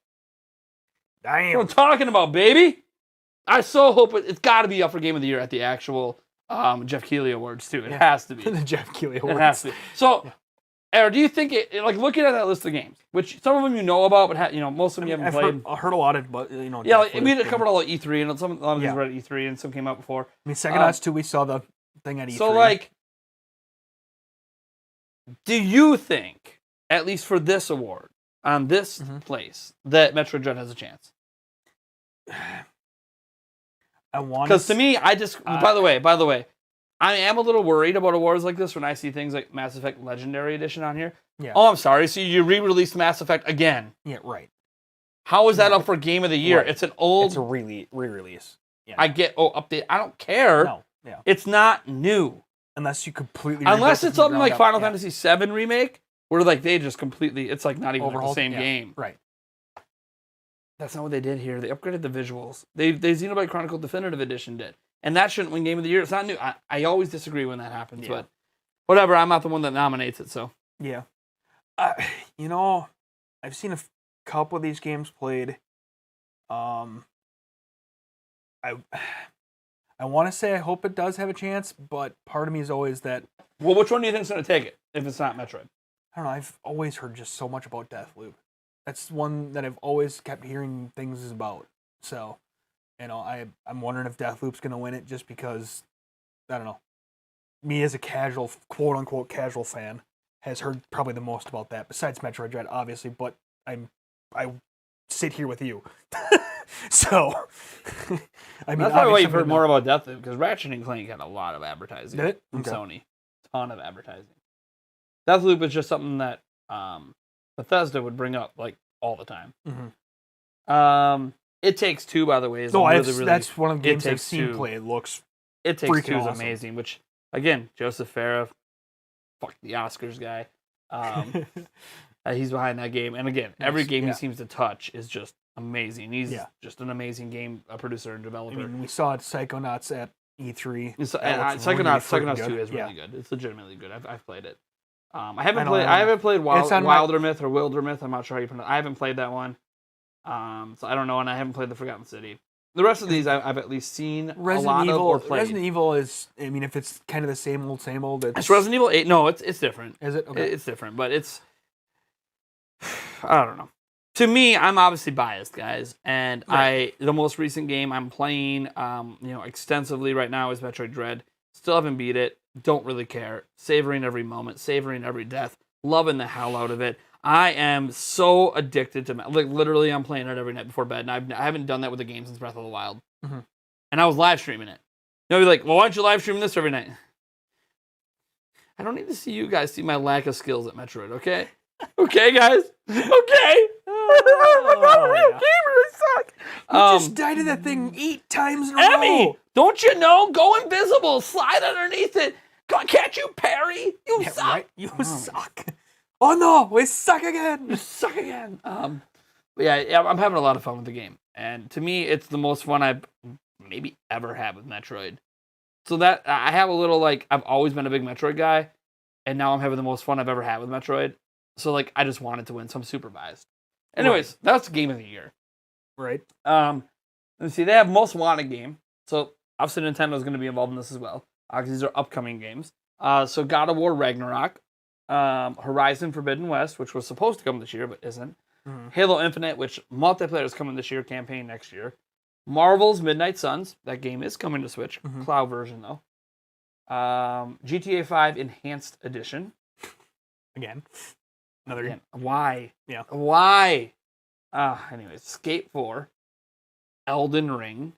That's what I'm talking about, baby. I so hope it's got to be up for Game of the Year at the actual Jeff Keighley Awards, too. It has to be. The Jeff Keighley Awards. It has to be. So, Aaron, do you think like looking at that list of games, which some of them you know about, but most of them you haven't played. I've heard a lot of, but Yeah, like, we covered all at E3, and a lot of these were at E3, and some came out before. I mean, Psychonauts 2, we saw the thing at E3. So, like, do you think, at least for this award, on this place, that Metroid Dread has a chance? I want Because to me, I just by the way, I am a little worried about awards like this when I see things like Mass Effect Legendary Edition on here. Yeah. Oh, I'm sorry. So you re-released Mass Effect again? Yeah, right. How is that up for Game of the Year? Right. It's an old. It's a re-release. Yeah. I get update. I don't care. No. Yeah. It's not new. Unless you completely. Unless it's something like Final Fantasy. Fantasy VII remake, where like they just completely. It's like not even like the Overhauled? same Yeah. game. Right. That's not what they did here. They upgraded the visuals. They Xenoblade Chronicle Definitive Edition did. And that shouldn't win Game of the Year. It's not new. I always disagree when that happens, but whatever. I'm not the one that nominates it, so. Yeah. I've seen a couple of these games played. I want to say I hope it does have a chance, but part of me is always that. Well, which one do you think's going to take it if it's not Metroid? I don't know. I've always heard just so much about Deathloop. That's one that I've always kept hearing things about. So, I'm wondering if Deathloop's going to win it just because, I don't know, me as a casual, quote-unquote casual fan has heard probably the most about that, besides Metroid Dread, obviously, but I sit here with you. So, I mean, that's probably why you've heard more about Deathloop, because Ratchet and Clank had a lot of advertising. Did it? From Sony. Ton of advertising. Deathloop is just something that Bethesda would bring up, like, all the time. Mm-hmm. It Takes Two, by the way, is really that's one of the games I've Takes seen Two. play. It looks It Takes freaking Two is awesome. amazing, which, again, Joseph Farah, fuck the Oscars guy. He's behind that game. And again, every game he seems to touch is just amazing. He's just an amazing game producer and developer. I mean, we saw Psychonauts at E3. Psychonauts 2 is really good. It's legitimately good. I've played it. I haven't played Wildermyth or Wildermyth. I'm not sure how you pronounce it. I haven't played that one. So I don't know, and I haven't played The Forgotten City. The rest of these I've at least seen a lot of or played. Resident Evil is, I mean, if it's kind of the same old, it's Resident Evil 8. No, it's different. Is it? Okay. It's different, but it's, I don't know. To me, I'm obviously biased, guys, and the most recent game I'm playing, extensively right now is Metroid Dread. Still haven't beat it. Don't really care. Savoring every moment, savoring every death, loving the hell out of it. I am so addicted to literally I'm playing it every night before bed, and I haven't done that with the game since Breath of the Wild. Mm-hmm. And I was live streaming it. You'll be like, well, why don't you live stream this every night? I don't need to see you guys see my lack of skills at Metroid, okay? Okay, guys? Okay? I'm not a real gamer, I suck. You just died to that thing 8 times in a Emmy, row. don't you know? Go invisible. Slide underneath it. Can't you parry? You suck. Right? You suck. Oh no, we suck again. You suck again. But yeah, I'm having a lot of fun with the game. And to me, it's the most fun I've maybe ever had with Metroid. So that I have a little I've always been a big Metroid guy, and now I'm having the most fun I've ever had with Metroid. So I just wanted to win, so I'm super biased. Anyways, that's Game of the Year. Right. Let's see, they have Most Wanted game. So obviously Nintendo's going to be involved in this as well, because these are upcoming games. So God of War Ragnarok, Horizon Forbidden West, which was supposed to come this year but isn't. Halo Infinite, which multiplayer is coming this year, campaign next year. Marvel's Midnight Suns, that game is coming to Switch, cloud version though. GTA 5 Enhanced Edition. Again. Another. Why? Yeah. Why? Anyways, Skate 4, Elden Ring,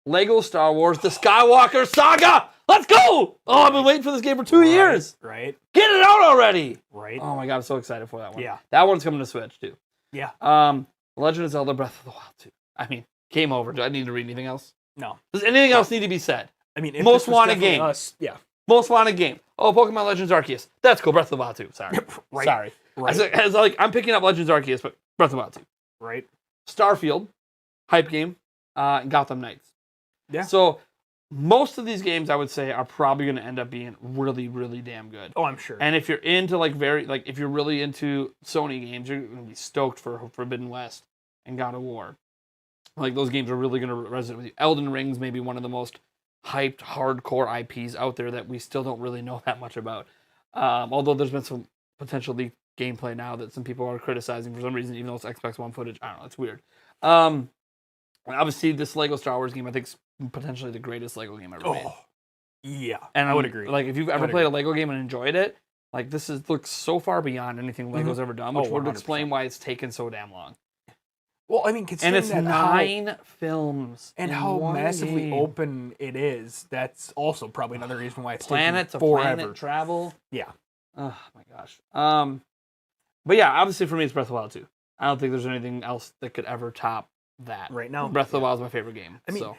Lego Star Wars, The Skywalker Saga. Let's go! Oh, I've been waiting for this game for 2 years. Right. Get it out already. Right. Oh my god, I'm so excited for that one. Yeah. That one's coming to Switch too. Yeah. Legend of Zelda Breath of the Wild 2. I mean, game over. Do I need to read anything else? No. Does anything else need to be said? I mean, if most this was wanted definitely game. Us, yeah. Most wanted game. Oh, Pokemon Legends Arceus. That's cool. Breath of the Wild 2. Sorry. Right. Sorry. Right. As like I'm picking up Legends Arceus, but Breath of the Wild 2. Right. Starfield, hype game, and Gotham Knights. Yeah. So most of these games, I would say, are probably going to end up being really, really damn good. Oh, I'm sure. And if you're into if you're really into Sony games, you're going to be stoked for Forbidden West and God of War. Like those games are really going to resonate with you. Elden Ring's maybe one of the most hyped, hardcore IPs out there that we still don't really know that much about. Although there's been some potential leaked gameplay now that some people are criticizing for some reason, even though it's Xbox One footage. I don't know, it's weird. Obviously, this Lego Star Wars game, I think, is potentially the greatest Lego game ever made. Yeah, And I would agree. Like, if you've ever played a Lego game and enjoyed it, like this looks so far beyond anything Lego's ever done, which would explain why it's taken so damn long. Well, I mean, considering and it's 9 films and how massively open it is, that's also probably another reason why it's planet taken to forever. planet travel. Yeah. Oh my gosh. But yeah, obviously for me it's Breath of the Wild 2. I don't think there's anything else that could ever top that. Right now, Breath of the Wild is my favorite game. I mean, so.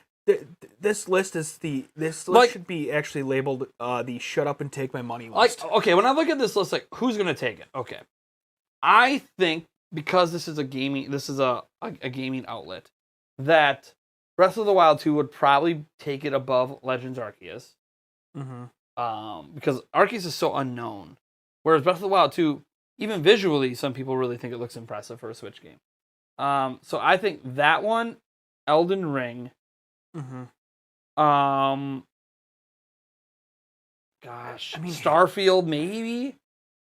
This list should be actually labeled the "Shut Up and Take My Money" list. Like, okay, when I look at this list, like who's gonna take it? Okay, I think because this is a gaming outlet, that Breath of the Wild 2 would probably take it above Legends Arceus. Because Arceus is so unknown, whereas Breath of the Wild 2, even visually, some people really think it looks impressive for a Switch game. So I think that one, Elden Ring. Gosh, I mean, Starfield maybe.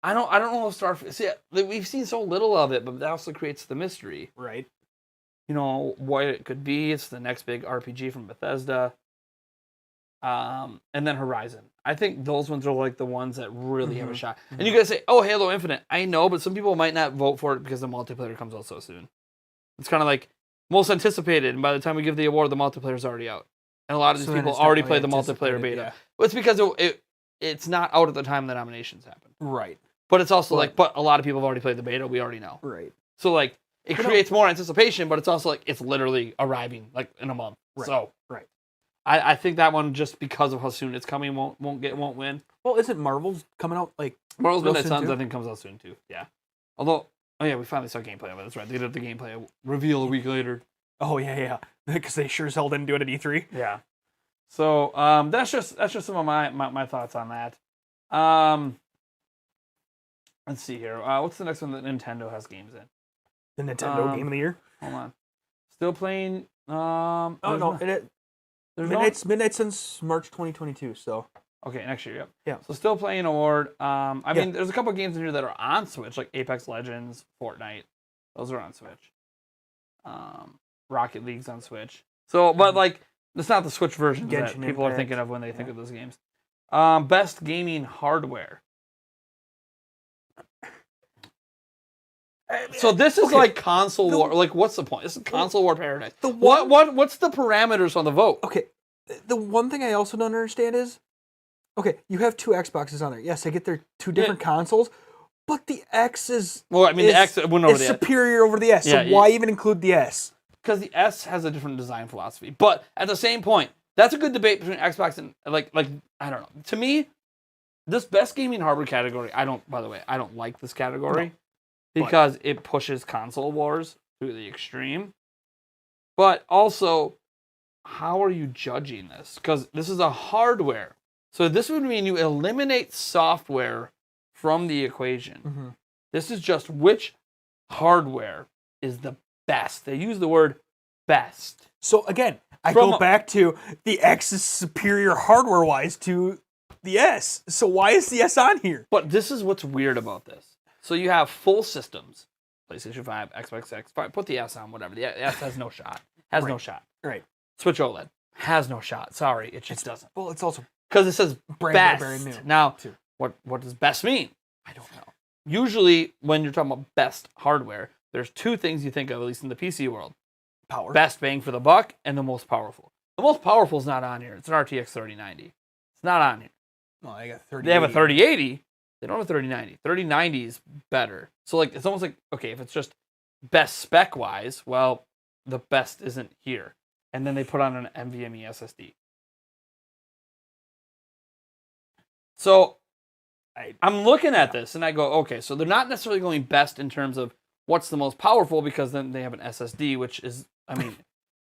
I don't know if Starfield. See, we've seen so little of it, but that also creates the mystery, right? You know what it could be. It's the next big RPG from Bethesda. And then Horizon. I think those ones are like the ones that really have a shot. And you guys say, "Oh, Halo Infinite." I know, but some people might not vote for it because the multiplayer comes out so soon. It's kind of like most anticipated, and by the time we give the award, the multiplayer's already out. And a lot of these people already played the multiplayer beta. Yeah. But it's because it's not out at the time the nominations happen. Right. But it's also but a lot of people have already played the beta. We already know. Right. So like it creates more anticipation, but it's also like it's literally arriving like in a month. Right. So right. I think that one, just because of how soon it's coming, won't win. Well, isn't Marvel's coming out like Marvel's Midnight Suns? I think comes out soon too. Yeah. Although, we finally saw gameplay of it. That's right. They did the gameplay reveal a week later. Oh yeah, because they sure as hell didn't do it at E3. Yeah. So that's just some of my thoughts on that. Let's see here. What's the next one that Nintendo has games in? The Nintendo Game of the Year. Hold on. Still playing. Midnight Suns March 2022. So okay, next year. Yep. Yeah. So still playing award. I mean, there's a couple of games in here that are on Switch, like Apex Legends, Fortnite. Those are on Switch. Rocket League's on Switch. So, but like, it's not the Switch version that people are thinking of when they think of those games. Best gaming hardware. So this is like console war. Like, what's the point? This is console war paradise. What's the parameters on the vote? Okay, the one thing I also don't understand is, okay, you have 2 Xboxes on there. Yes, they get their 2 different consoles, but the X is the X went over the superior over the S. So why even include the S? Because the S has a different design philosophy. But at the same point, that's a good debate between Xbox and like I don't know. To me, this best gaming hardware category, I don't like this category. No. Because it pushes console wars to the extreme. But also, how are you judging this? Because this is a hardware. So this would mean you eliminate software from the equation. This is just which hardware is the best. They use the word best. So again, I go back to the X is superior hardware-wise to the S. So why is the S on here? But this is what's weird about this. So you have full systems, PlayStation 5, Xbox X, fine, put the S on, whatever. The S has no shot. Has no shot. Right. Switch OLED has no shot. Sorry, it just doesn't. Well, it's also Because it says best. brand new. Now, too. what does best mean? I don't know. Usually, when you're talking about best hardware, there's two things you think of, at least in the PC world. Power. Best bang for the buck and the most powerful. The most powerful is not on here. It's an RTX 3090. It's not on here. No, I got 30. They have a 3080. They don't have a 3090. 3090 is better. So like it's almost like, okay, if it's just best spec wise, well, the best isn't here. And then they put on an NVMe SSD. So I'm looking at this and I go, okay, so they're not necessarily going best in terms of what's the most powerful, because then they have an SSD, which is, I mean,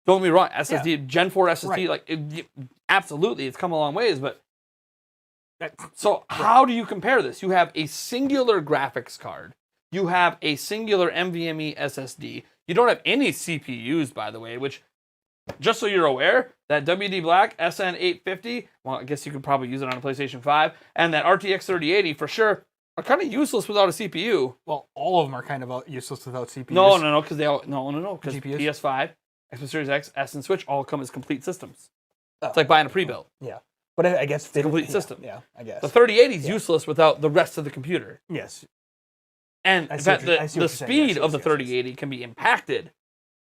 don't get me wrong, SSD, Gen 4 SSD, like, absolutely, it's come a long ways, but so how do you compare this? You have a singular graphics card. You have a singular NVMe SSD. You don't have any CPUs, by the way, which, just so you're aware, that WD Black SN850, well, I guess you could probably use it on a PlayStation 5, and that RTX 3080, for sure, are kind of useless without a CPU. Well, all of them are kind of useless without CPUs. No, because they all, no, because GPUs? PS5, Xbox Series X, S, and Switch all come as complete systems. It's like buying a pre-built. Yeah. But I guess... It's a complete system. Yeah, I guess. The 3080 is useless without the rest of the computer. Yes. And in fact, the speed saying. of the 3080 can be impacted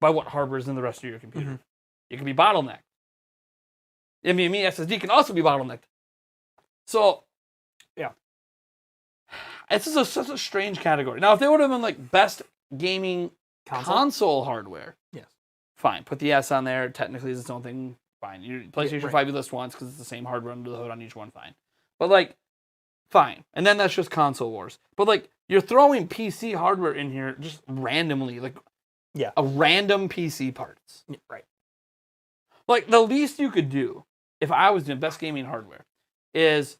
by what hardware is in the rest of your computer. Mm-hmm. It can be bottlenecked. NVMe SSD can also be bottlenecked. So, yeah. It's just such a strange category. Now, if they would have been like best gaming console hardware, yes, fine. Put the S on there. Technically, it's its own thing. Fine. Your PlayStation 5 you list once because it's the same hardware under the hood on each one. Fine. But like, fine. And then that's just console wars. But like, you're throwing PC hardware in here just randomly, like, a random PC parts. Yeah, right. Like, the least you could do, if I was doing best gaming hardware, is,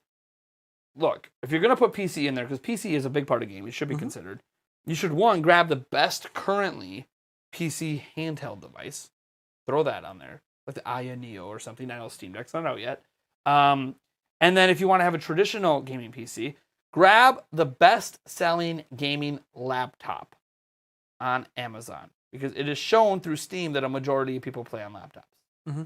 look, if you're going to put PC in there, because PC is a big part of gaming, it should be considered, you should, one, grab the best currently PC handheld device, throw that on there, like the Aya Neo or something. I know Steam Deck's not out yet. And then if you want to have a traditional gaming PC, grab the best-selling gaming laptop on Amazon, because it is shown through Steam that a majority of people play on laptops. Mm-hmm.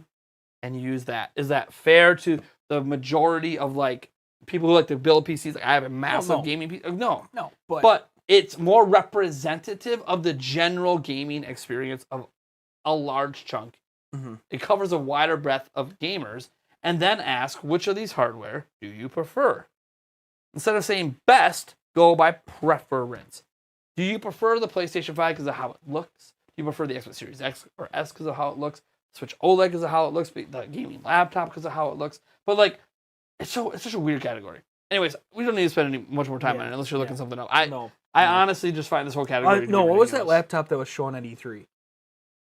And use that. Is that fair to the majority of like people who like to build PCs? Like, I have a massive gaming PC. No, but it's more representative of the general gaming experience of a large chunk. Mm-hmm. It covers a wider breadth of gamers, and then ask which of these hardware do you prefer. Instead of saying best, go by preference. Do you prefer the PlayStation 5 because of how it looks? Do you prefer the Xbox Series X or S because of how it looks? Switch OLED because of how it looks, the gaming laptop because of how it looks. But like, it's such a weird category. Anyways, we don't need to spend any much more time on it unless you're looking something up. I honestly just find this whole category. No, what was that laptop that was shown at E3?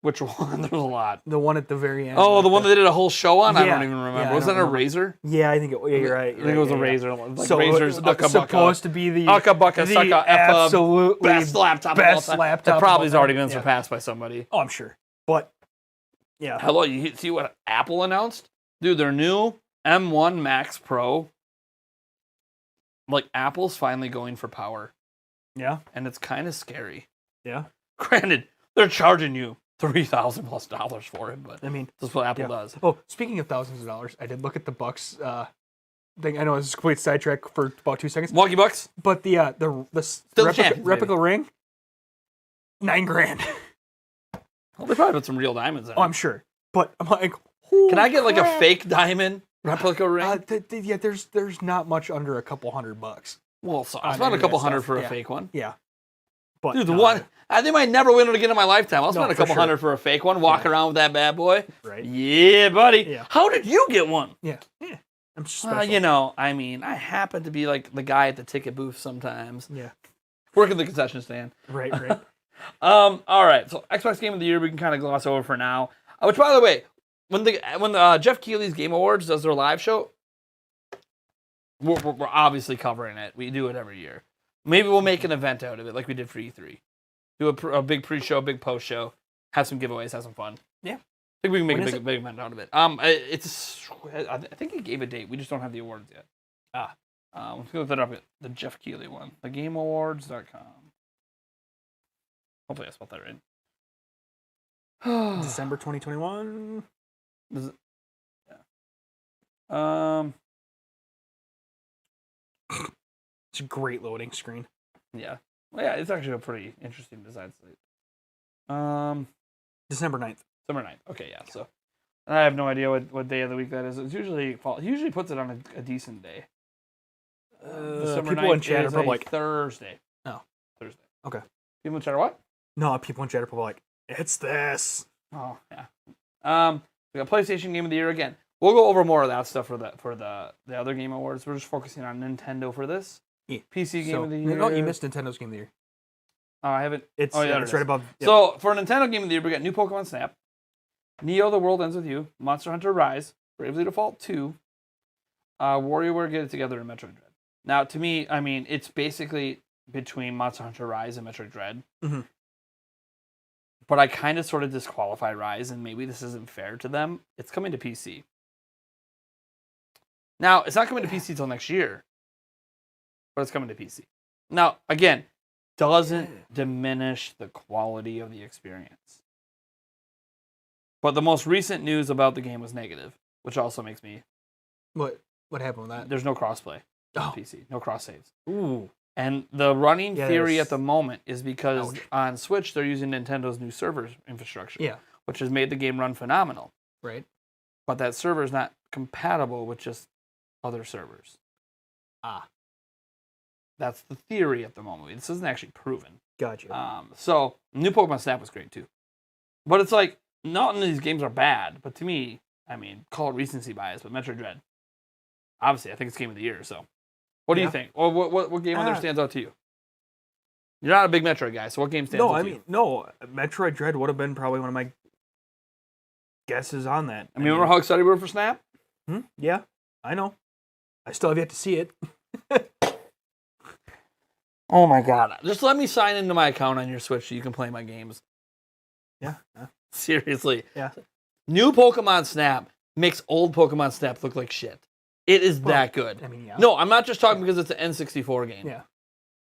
Which one? There's a lot. The one at the very end. Oh, the one that they did a whole show on? I don't even remember. Yeah, was that a Razer? Yeah, I think it. Yeah, you're right. I think it was a Razer. Like so Razer's supposed to be the absolutely best laptop. Best laptop. That probably's already been surpassed by somebody. Oh, I'm sure. But yeah. Hello, you see what Apple announced? Dude, their new M1 Max Pro. Like, Apple's finally going for power. Yeah. And it's kind of scary. Yeah. Granted, they're charging you $3,000+ for it, but I mean, that's what Apple does. Oh, speaking of thousands of dollars, I did look at the Bucks thing. I know it's a complete sidetrack for about 2 seconds. Wonky Bucks? But the replica ring, $9,000. Well, they probably put some real diamonds in it. Oh, I'm sure. But I'm like, can I get like a fake diamond replica ring? Yeah, there's not much under a couple $100. Well, so I spent a couple hundred for a fake one. Yeah. But dude, the one they might never win it again in my lifetime. I'll spend a couple hundred for a fake one, walk around with that bad boy. Right. Yeah, buddy. Yeah. How did you get one? Yeah. I'm special. You know, I mean, I happen to be like the guy at the ticket booth sometimes. Yeah. Working the concession stand. Right. All right. So Xbox Game of the Year we can kind of gloss over for now. Which, by the way, when Jeff Keighley's Game Awards does their live show, we're obviously covering it. We do it every year. Maybe we'll make an event out of it like we did for E3. Do a big pre-show, big post-show, have some giveaways, have some fun. Yeah. I think we can make a big event out of it. I think he gave a date. We just don't have the awards yet. Ah. Let's go look that up. The Jeff Keighley one. TheGameAwards.com. Hopefully I spelled that right. December 2021. Is it- yeah. It's a great loading screen. Yeah. Well, yeah, it's actually a pretty interesting design slate. December 9th. Summer 9th. Okay, yeah. So I have no idea what day of the week that is. It's usually fall. He usually puts it on a decent day. December people in 9th chat are is probably a like, Thursday. Oh. Thursday. Okay. People in chat are what? No, people in chat are probably like, it's this. Oh, yeah. We got PlayStation Game of the Year again. We'll go over more of that stuff for the other Game Awards. We're just focusing on Nintendo for this. Yeah. PC Game of the Year. No, you missed Nintendo's Game of the Year. Oh, I haven't. It's, yeah, it's right above. Yep. So for Nintendo Game of the Year, we got new Pokemon Snap, Neo: The World Ends with You, Monster Hunter Rise, Bravely Default 2, WarioWare Get It Together, and Metroid Dread. Now, to me, I mean, it's basically between Monster Hunter Rise and Metroid Dread. Mm-hmm. But I kind of sort of disqualify Rise, and maybe this isn't fair to them. It's coming to PC. Now, it's not coming to PC till next year, but it's coming to PC. Now, again, doesn't diminish the quality of the experience. But the most recent news about the game was negative, which also makes me... What happened with that? There's no crossplay on Oh. PC, no cross saves. Ooh. And the running theory Yes. at the moment is because Ouch. on Switch, they're using Nintendo's new server infrastructure, Yeah. which has made the game run phenomenal. Right. But that server is not compatible with just other servers. Ah. That's the theory at the moment. This isn't actually proven. Gotcha. So, new Pokemon Snap was great too. But it's like, none of these games are bad. But to me, I mean, call it recency bias, but Metroid Dread. Obviously, I think it's Game of the Year, so. What do you think? Or what game on there stands out to you? You're not a big Metroid guy, so what game stands out to you? No. Metroid Dread would have been probably one of my guesses on that. I mean, remember how excited we were for Snap? Yeah, I know. I still have yet to see it. Oh my god. Just let me sign into my account on your Switch so you can play my games. Yeah. Seriously. Yeah. New Pokemon Snap makes old Pokemon Snap look like shit. It is that good. I mean, yeah. No, I'm not just talking because it's an N64 game. Yeah.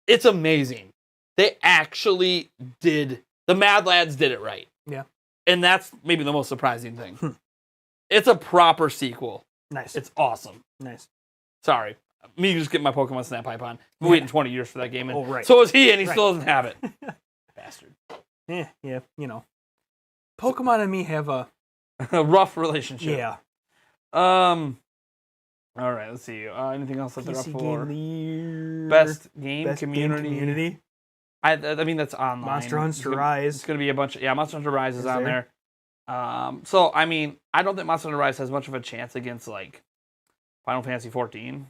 It's amazing. They actually did. The Mad Lads did it right. Yeah. And that's maybe the most surprising thing. It's a proper sequel. Nice. It's awesome. Nice. Sorry. Me just getting my Pokemon Snap hype on. I'm waiting 20 years for that game. And right. so is he, and he still doesn't have it. Bastard. Yeah, you know. Pokemon and me have a rough relationship. Yeah. All right, let's see. Anything else that they're up PC for? Game of the Year. Best game Best community. Game community. I mean, that's online. Monster Hunter Rise. It's going to be a bunch of... Yeah, Monster Hunter Rise is on there? there. So, I mean, I don't think Monster Hunter Rise has much of a chance against, like, Final Fantasy 14.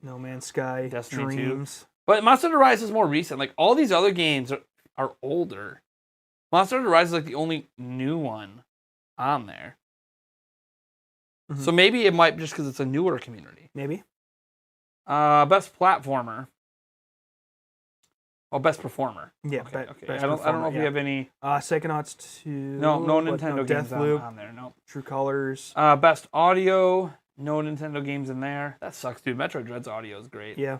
No Man's Sky. Destiny 2. Dreams. But Monster Hunter Rise is more recent. Like, all these other games are older. Monster Hunter Rise is, like, the only new one on there. Mm-hmm. So maybe it might just because it's a newer community. Maybe. Best platformer. Oh, best performer. Yeah. Okay. Best I don't know if you have any. Psychonauts 2. No Nintendo games Deathloop. on there. No. True Colors. Best audio. No Nintendo games in there. That sucks, dude. Metroid Dread's audio is great. Yeah.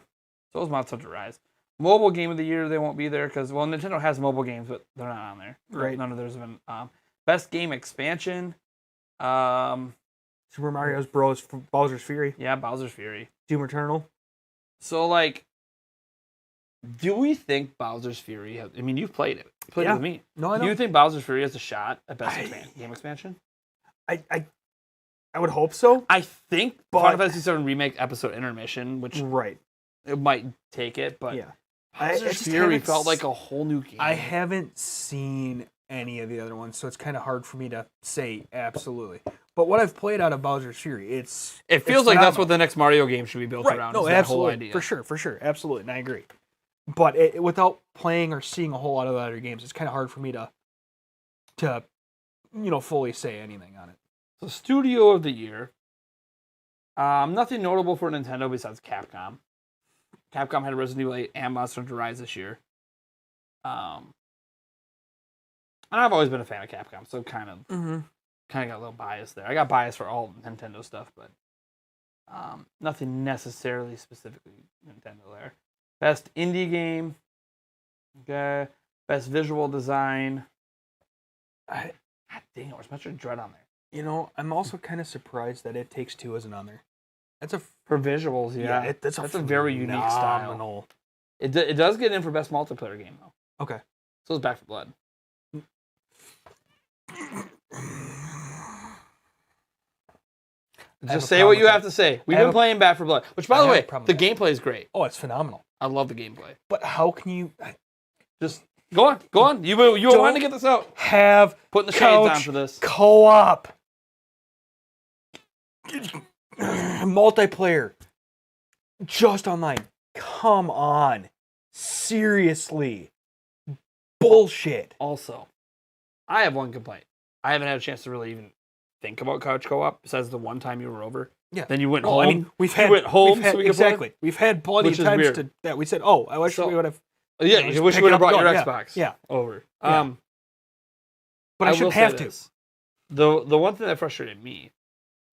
So is Monster Hunter Rise. Mobile Game of the Year, they won't be there because, well, Nintendo has mobile games, but they're not on there. Right. None of theirs have been. Best game expansion. Super Mario Bros. Bowser's Fury. Yeah, Bowser's Fury. Doom Eternal. So, like, do we think Bowser's Fury has... I mean, you've played it. You played it with me. No, I Do don't. you think Bowser's Fury has a shot at best game expansion? I would hope so. I think But- Final Fantasy VII Remake episode Intermission, which Right. it might take it, but Yeah. Bowser's Fury felt like a whole new game. I haven't seen any of the other ones, so it's kind of hard for me to say absolutely. But what I've played out of Bowser's Fury, It feels like that's what the next Mario game should be built right. around. No, is that whole absolutely, idea. for sure, absolutely, and I agree. But without playing or seeing a whole lot of the other games, it's kind of hard for me to fully say anything on it. So, Studio of the Year. Nothing notable for Nintendo besides Capcom. Capcom had Resident Evil 8 and Monster Hunter Rise this year. And I've always been a fan of Capcom, so kind of got a little bias there. I got bias for all Nintendo stuff, but Nothing necessarily specifically Nintendo there. Best indie game. Okay. Best visual design. God dang it, where's Metroid Dread on there? You know, I'm also kind of surprised that It Takes Two isn't on there. That's a For visuals, yeah. that's a very unique style. phenomenal. It does get in for best multiplayer game though. Okay. So it's Back 4 Blood. Just say what you have to say. We've been playing Back 4 Blood, which, by the way, the gameplay is great. Oh, it's phenomenal. I love the gameplay. But how can you Just go on. You were wanting to get this out. have Putting the shades on for this. co-op multiplayer just online? Come on, seriously, bullshit. Also, I have one complaint. I haven't had a chance to really even think about couch co-op besides the one time you were over. Yeah. Then you went Well, home. I mean, we've had exactly. We've had plenty Which of is times weird. that we said, "Oh, I wish we would have." Yeah, just you wish you pick would it have up brought and your go. Xbox. Yeah. Over. Yeah. But I will shouldn't say have to. this. The one thing that frustrated me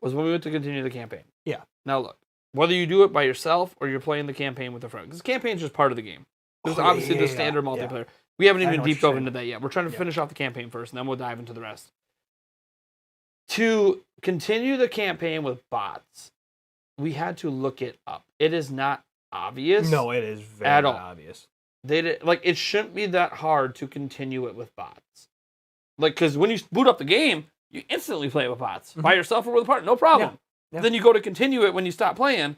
was when we went to continue the campaign. Yeah. Now look, whether you do it by yourself or you're playing the campaign with a friend, because the campaign is just part of the game. There's obviously the standard multiplayer. We haven't even deep dove into that yet. We're trying to finish off the campaign first, and then we'll dive into the rest. To continue the campaign with bots, we had to look it up. It is not obvious. No, it is very at all. obvious. It shouldn't be that hard to continue it with bots. Like, because when you boot up the game, you instantly play it with bots. By yourself or with a partner, no problem. Yeah. Then you go to continue it when you stop playing,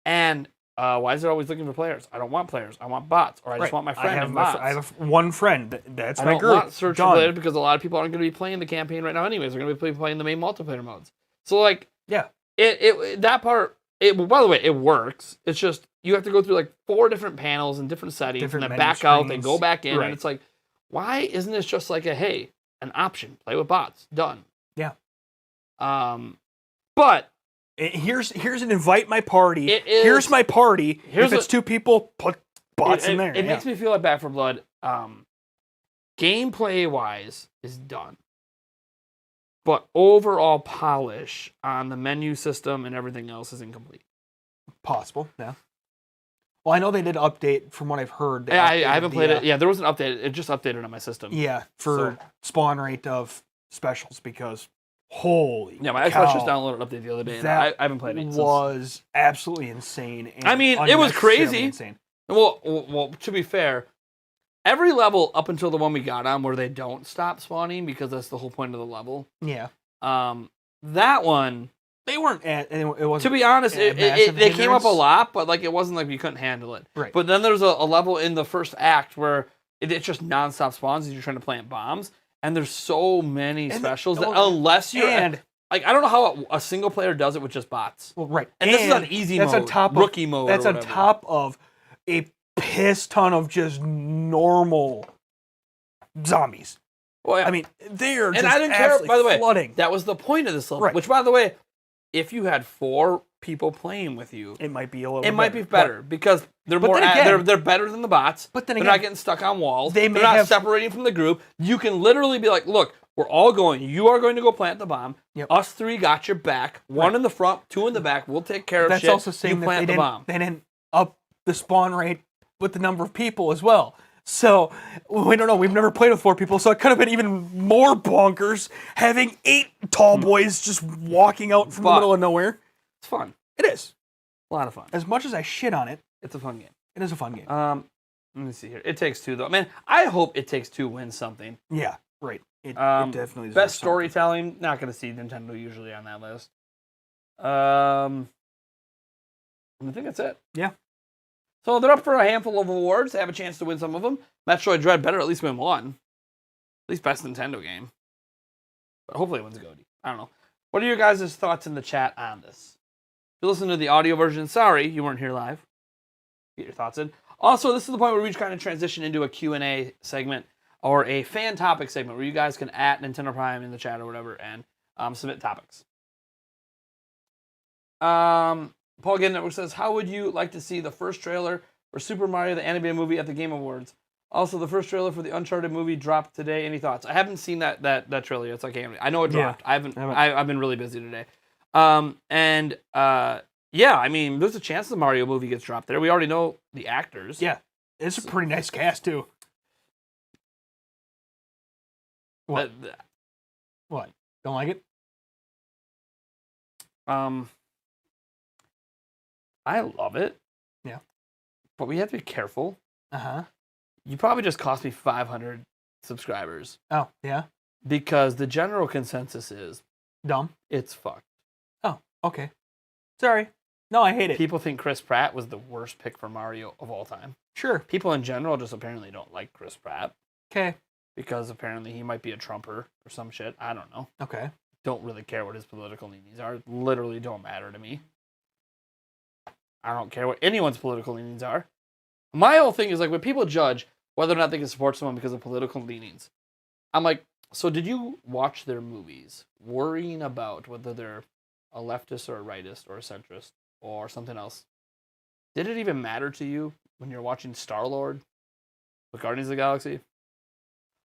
and why is it always looking for players? I don't want players. I want bots, or I just want my friend and bots. I have one friend. That's I my don't group. want search related because a lot of people aren't going to be playing the campaign right now anyways. They're going to be playing the main multiplayer modes. So, like, yeah, that part, by the way, it works. It's just, you have to go through, like, 4 different panels and different settings, and then back out, then go back in, and it's like, why isn't this just like an option? Play with bots. Done. Yeah. But here's an invite my party. Here's my party. If it's 2 people, put bots in there. It makes me feel like Back 4 Blood, gameplay-wise, is done. But overall polish on the menu system and everything else is incomplete. Possible, yeah. Well, I know they did update, from what I've heard. I haven't played it. Yeah, there was an update. It just updated on my system. Yeah, for spawn rate of specials, because holy yeah, my cow, Xbox just downloaded an update the other day. And I haven't played it. Was absolutely insane. And I mean, it was crazy. Insane. Well, to be fair, every level up until the one we got on where they don't stop spawning because that's the whole point of the level. Yeah. That one. They weren't. It wasn't. To be honest, they came up a lot, but like it wasn't like you couldn't handle it. Right. But then there's a level in the first act where it's just nonstop spawns as you're trying to plant bombs, and there's so many specials that unless you're like, I don't know how a single player does it with just bots. Well, right. And this is on easy mode, on top of rookie mode. That's on top of a piss ton of just normal zombies. Well, yeah. I mean, they are just and I didn't care. By the way, flooding. That was the point of this level. Right. Which, by the way, if you had 4 people playing with you, it might be a little. It might be better because they're more. They're better than the bots. But then they're again, not getting stuck on walls. They're not separating from the group. You can literally be like, "Look, we're all going. You are going to go plant the bomb. Yep. Us 3 got your back. 1 in the front, 2 in the back. We'll take care of That's shit. also saying you plant that the bomb. They didn't up the spawn rate with the number of people as well. So we don't know. We've never played with 4 people, so it could have been even more bonkers having 8 tall boys just walking out from the middle of nowhere. It's fun. It is a lot of fun. As much as I shit on it, it's a fun game. It is a fun game. Let me see here. It Takes Two though. Man, I hope It Takes Two wins something. Yeah, right. It definitely is. Best storytelling. Not going to see Nintendo usually on that list. I think that's it. Yeah. So they're up for a handful of awards. They have a chance to win some of them. Metroid Dread better at least win 1. At least best Nintendo game. But hopefully it wins Goaty. I don't know. What are your guys' thoughts in the chat on this? If you listen to the audio version, sorry you weren't here live. Get your thoughts in. Also, this is the point where we kind of transition into a Q&A segment or a fan topic segment where you guys can at Nintendo Prime in the chat or whatever and submit topics. Paul Ginn Network says, how would you like to see the first trailer for Super Mario the Animated Movie at the Game Awards? Also, the first trailer for the Uncharted movie dropped today. Any thoughts? I haven't seen that trailer yet, so I can't. I know it dropped. Yeah, I've been really busy today. Yeah, I mean, there's a chance the Mario movie gets dropped there. We already know the actors. Yeah, it's a pretty nice cast too. What? What? Don't like it? I love it. Yeah. But we have to be careful. Uh-huh. You probably just cost me 500 subscribers. Oh, yeah? Because the general consensus is Dumb? it's fucked. Oh, okay. Sorry. No, I hate it. People think Chris Pratt was the worst pick for Mario of all time. Sure. People in general just apparently don't like Chris Pratt. Okay. Because apparently he might be a Trumper or some shit. I don't know. Okay. Don't really care what his political leanings are. Literally don't matter to me. I don't care what anyone's political leanings are. My whole thing is like when people judge whether or not they can support someone because of political leanings, I'm like, so did you watch their movies worrying about whether they're a leftist or a rightist or a centrist or something else? Did it even matter to you when you're watching Star-Lord with Guardians of the Galaxy?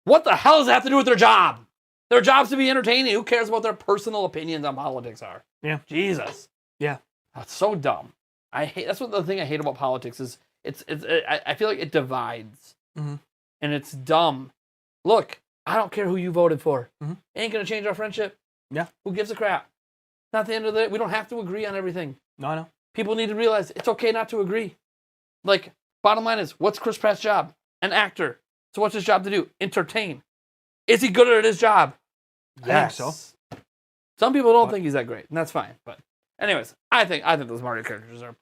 What the hell does that have to do with their job? Their job's to be entertaining. Who cares what their personal opinions on politics are? Yeah. Jesus. Yeah. That's so dumb. That's what the thing I hate about politics is. I feel like it divides, mm-hmm. and it's dumb. Look, I don't care who you voted for. Mm-hmm. It ain't gonna change our friendship. Yeah. Who gives a crap? Not the end of the day. We don't have to agree on everything. No, I know. People need to realize it's okay not to agree. Like, bottom line is, what's Chris Pratt's job? An actor. So what's his job to do? Entertain. Is he good at his job? Yes. I think so. Some people don't think he's that great, and that's fine. But anyways, I think those Mario characters are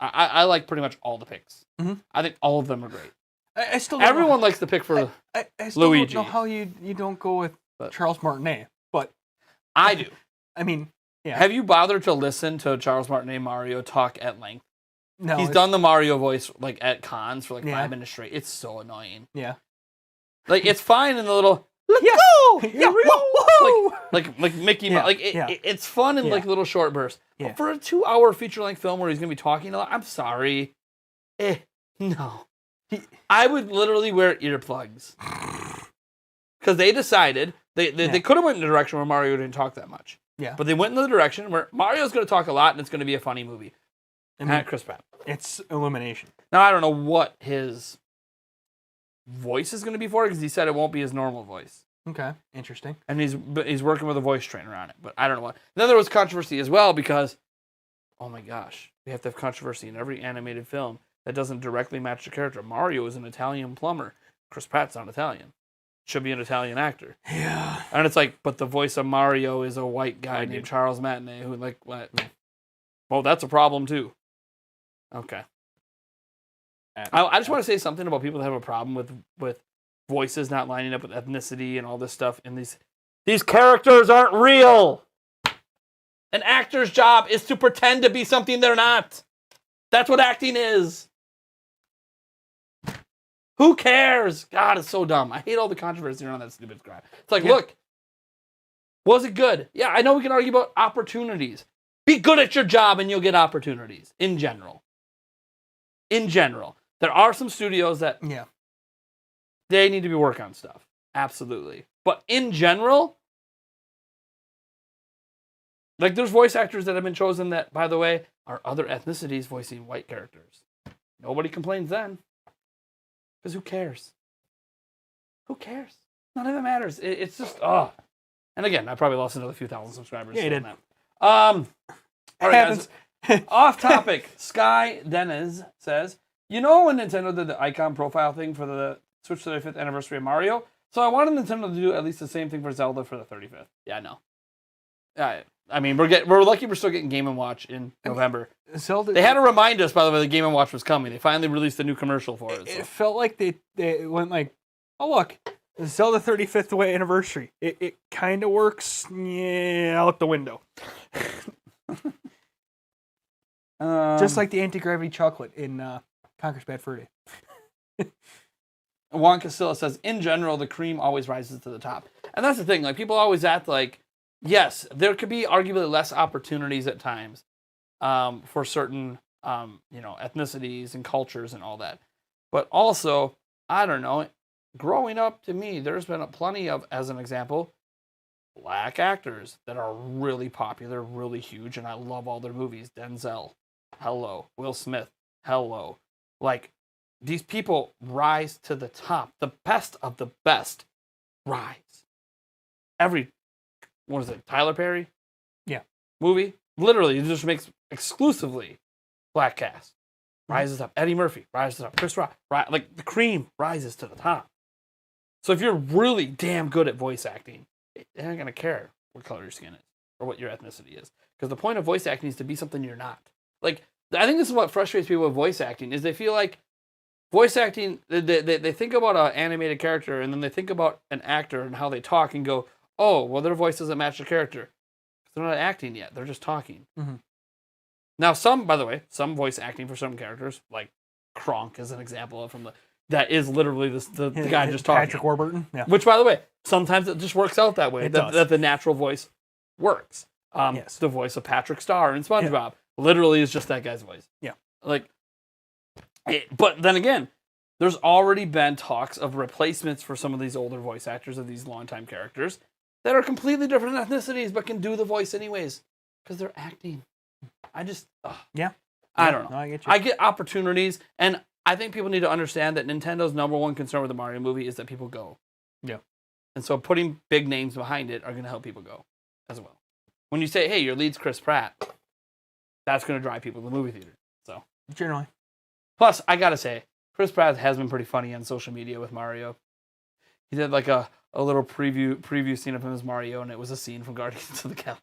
I like pretty much all the picks. Mm-hmm. I think all of them are great. I still don't Everyone likes the pick for I still Luigi. don't know how you don't go with Charles Martinet, but I do. I mean, yeah. Have you bothered to listen to Charles Martinet Mario talk at length? No. He's done the Mario voice like at cons for like 5 Yeah. minutes straight. It's so annoying. Yeah. Like it's fine in the little let's Yeah. go. Yeah. Whoa. Like Mickey Yeah. Mouse. Like Yeah. it's fun in Yeah. like little short bursts. Yeah. But for a 2-hour feature-length film where he's gonna be talking a lot, I'm sorry. No. I would literally wear earplugs. Because they decided they could have went in a direction where Mario didn't talk that much. Yeah. But they went in the direction where Mario's going to talk a lot and it's going to be a funny movie. I mean, Not Chris Pratt. it's Illumination. Now, I don't know what his voice is going to be for because he said it won't be his normal voice. Okay. Interesting. And he's working with a voice trainer on it. But I don't know what. Then there was controversy as well because, oh my gosh, we have to have controversy in every animated film that doesn't directly match the character. Mario is an Italian plumber. Chris Pratt's not Italian. Should be an Italian actor. Yeah. And it's like, but the voice of Mario is a white guy named Charles Martinet who like, what? Well, that's a problem too. Okay. I just want to say something about people that have a problem with voices not lining up with ethnicity and all this stuff. And these characters aren't real. An actor's job is to pretend to be something they're not. That's what acting is. Who cares? God, it's so dumb. I hate all the controversy around that stupid crap. It's like, look, was it good? Yeah, I know we can argue about opportunities. Be good at your job and you'll get opportunities in general. In general. There are some studios that they need to be working on stuff. Absolutely. But in general, like there's voice actors that have been chosen that, by the way, are other ethnicities voicing white characters. Nobody complains then. Because who cares? Who cares? None of it matters. It's just, And again, I probably lost another few thousand subscribers. Yeah, you did. All right, guys. Off topic. Sky Dennis says, you know when Nintendo did the icon profile thing for the Switch 35th anniversary of Mario? So I wanted Nintendo to do at least the same thing for Zelda for the 35th. Yeah, I know. I mean, we're lucky we're still getting Game & Watch in November. Zelda. They had to remind us, by the way, the Game & Watch was coming. They finally released a new commercial for it. It felt like they went like, oh look, the Zelda 35th away anniversary. It kind of works. Yeah, out the window. Just like the anti-gravity chocolate in Conker's Bad Fur Day. Juan Casilla says, in general, the cream always rises to the top. And that's the thing. Like, people always act like, yes, there could be arguably less opportunities at times for certain, ethnicities and cultures and all that. But also, I don't know, growing up to me, there's been plenty of, as an example, black actors that are really popular, really huge, and I love all their movies. Denzel, Hello. Will Smith. Hello. Like, these people rise to the top. The best of the best rise. What is it, Tyler Perry? Yeah. Movie? Literally, it just makes exclusively black cast. Rises up. Eddie Murphy rises up. Chris Rock. Like, the cream rises to the top. So if you're really damn good at voice acting, they're not going to care what color your skin is or what your ethnicity is. Because the point of voice acting is to be something you're not. Like, I think this is what frustrates people with voice acting, is they feel like voice acting, they think about an animated character and then they think about an actor and how they talk and go, oh, well, their voice doesn't match the character. They're not acting yet. They're just talking. Mm-hmm. Now, by the way, some voice acting for some characters, like Kronk is an example of that is literally the guy just talking. Patrick Warburton. Yeah. Which, by the way, sometimes it just works out that way. It That does. the natural voice works. Yes. The voice of Patrick Star in SpongeBob literally is just that guy's voice. Yeah. But then again, there's already been talks of replacements for some of these older voice actors of these longtime characters that are completely different ethnicities but can do the voice anyways because they're acting. I just, I don't know. No, I get you. I get opportunities, and I think people need to understand that Nintendo's number one concern with the Mario movie is that people go. Yeah. And so putting big names behind it are going to help people go as well. When you say, hey, your lead's Chris Pratt, that's going to drive people to the movie theater. So Generally. plus, I got to say, Chris Pratt has been pretty funny on social media with Mario. He did like a little preview scene of him as Mario, and it was a scene from Guardians of the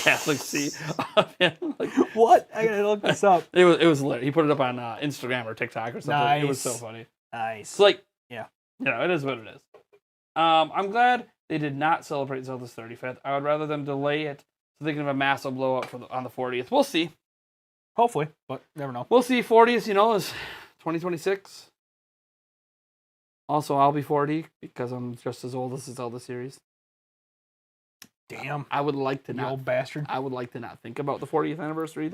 Galaxy of him. Like, What? I gotta look this up. It was lit. He put it up on Instagram or TikTok or something. Nice. It was so funny. Nice. It's like, Yeah. It is what it is. I'm glad they did not celebrate Zelda's 35th. I would rather them delay it so they can have a massive blow up on the 40th. We'll see. Hopefully, but never know. We'll see. 40th, is 2026. Also, I'll be 40 because I'm just as old as the Zelda series. Damn. I would like to You not. old bastard. I would like to not think about the 40th anniversary.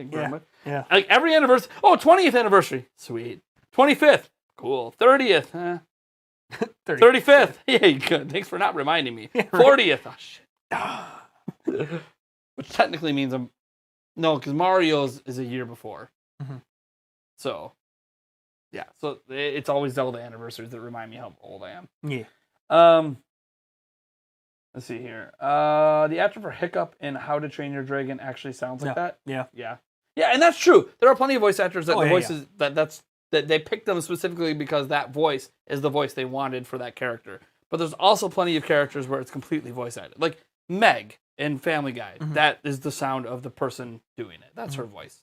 Yeah. Like every anniversary. Oh, 20th anniversary. Sweet. 25th. Cool. 30th. 35th. Yeah, you could. Thanks for not reminding me. Yeah, right. 40th. Oh, shit. Which technically means no, because Mario's is a year before. Mm-hmm. So, yeah. So it's always Zelda anniversaries that remind me how old I am. Yeah. Let's see here. The actor for Hiccup in How to Train Your Dragon actually sounds like that. Yeah. Yeah, and that's true. There are plenty of voice actors that voices that they picked them specifically because that voice is the voice they wanted for that character. But there's also plenty of characters where it's completely voice acted. Like Meg in Family Guy. Mm-hmm. That is the sound of the person doing it. That's her voice.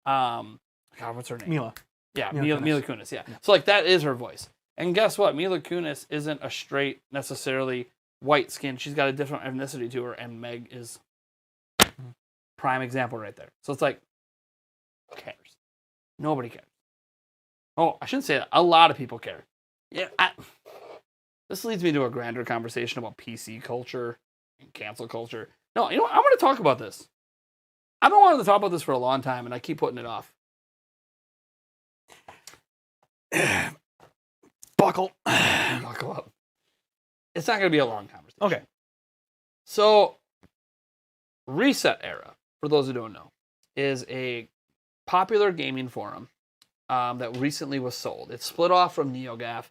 God, what's her name? Mila. Yeah, Mila Mila Kunis. Yeah. So like that is her voice. And guess what? Mila Kunis isn't a straight necessarily white skin. She's got a different ethnicity to her, and Meg is prime example right there. So it's like, who cares? Nobody cares. Oh, I shouldn't say that. A lot of people care. Yeah. This leads me to a grander conversation about PC culture and cancel culture. No, I'm going to talk about this. I've been wanting to talk about this for a long time, and I keep putting it off. Buckle. Buckle up. It's not going to be a long conversation. Okay. So, Reset Era, for those who don't know, is a popular gaming forum that recently was sold. It's split off from NeoGAF.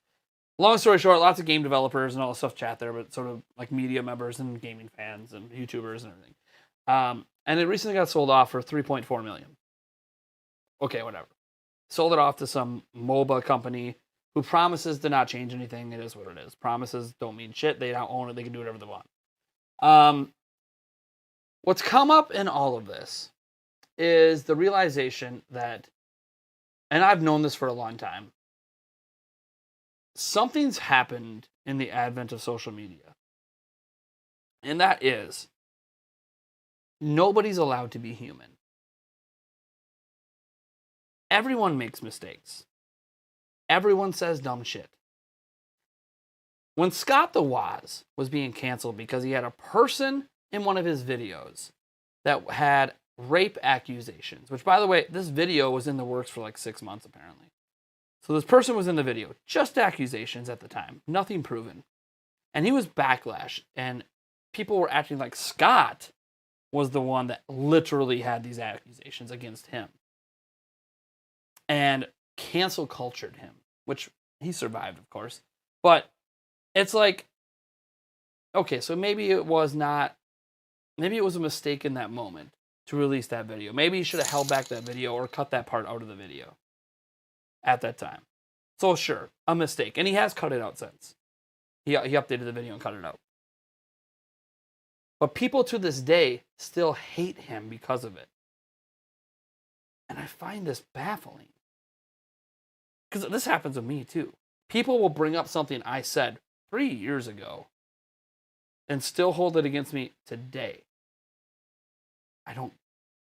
Long story short, lots of game developers and all the stuff chat there, but sort of like media members and gaming fans and YouTubers and everything. And it recently got sold off for $3.4 million. Okay, whatever. Sold it off to some MOBA company who promises to not change anything. It is what it is. Promises don't mean shit. They don't own it. They can do whatever they want. What's come up in all of this is the realization that, and I've known this for a long time, something's happened in the advent of social media. And that is, nobody's allowed to be human. Everyone makes mistakes. Everyone says dumb shit. When Scott the Woz was being canceled because he had a person in one of his videos that had rape accusations, which, by the way, this video was in the works for like 6 months, apparently. So this person was in the video, just accusations at the time, nothing proven. And he was backlash, and people were acting like Scott was the one that literally had these accusations against him. and cancel cultured him, which he survived, of course. But it's like, okay, so maybe it was a mistake in that moment to release that video. Maybe he should have held back that video or cut that part out of the video at that time. So sure, a mistake. And he has cut it out since. He updated the video and cut it out. But people to this day still hate him because of it. And I find this baffling. Because this happens with me too. People will bring up something I said 3 years ago and still hold it against me today. I don't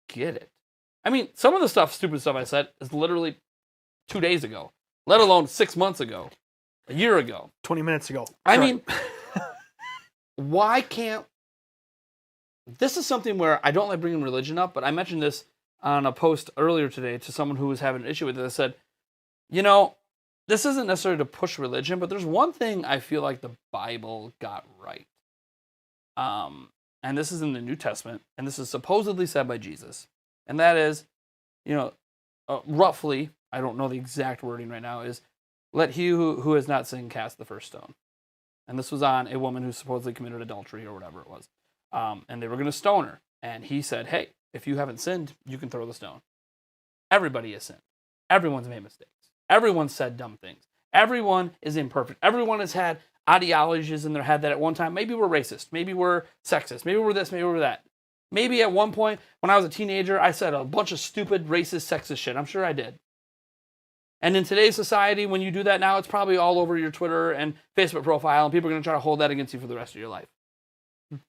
get it. I mean, some of the stupid stuff I said is literally 2 days ago, let alone 6 months ago, a year ago. 20 minutes ago. I mean, why can't... This is something where I don't like bringing religion up, but I mentioned this on a post earlier today to someone who was having an issue with it. I said, this isn't necessarily to push religion, but there's one thing I feel like the Bible got right. And this is in the New Testament, and this is supposedly said by Jesus. And that is, roughly, I don't know the exact wording right now, is let he who has not sinned cast the first stone. And this was on a woman who supposedly committed adultery or whatever it was. And they were going to stone her. And he said, hey, if you haven't sinned, you can throw the stone. Everybody has sinned. Everyone's made mistakes. Everyone's said dumb things. Everyone is imperfect. Everyone has had ideologies in their head that at one time, maybe we're racist, maybe we're sexist, maybe we're this, maybe we're that. Maybe at one point, when I was a teenager, I said a bunch of stupid, racist, sexist shit. I'm sure I did. And in today's society, when you do that now, it's probably all over your Twitter and Facebook profile, and people are going to try to hold that against you for the rest of your life.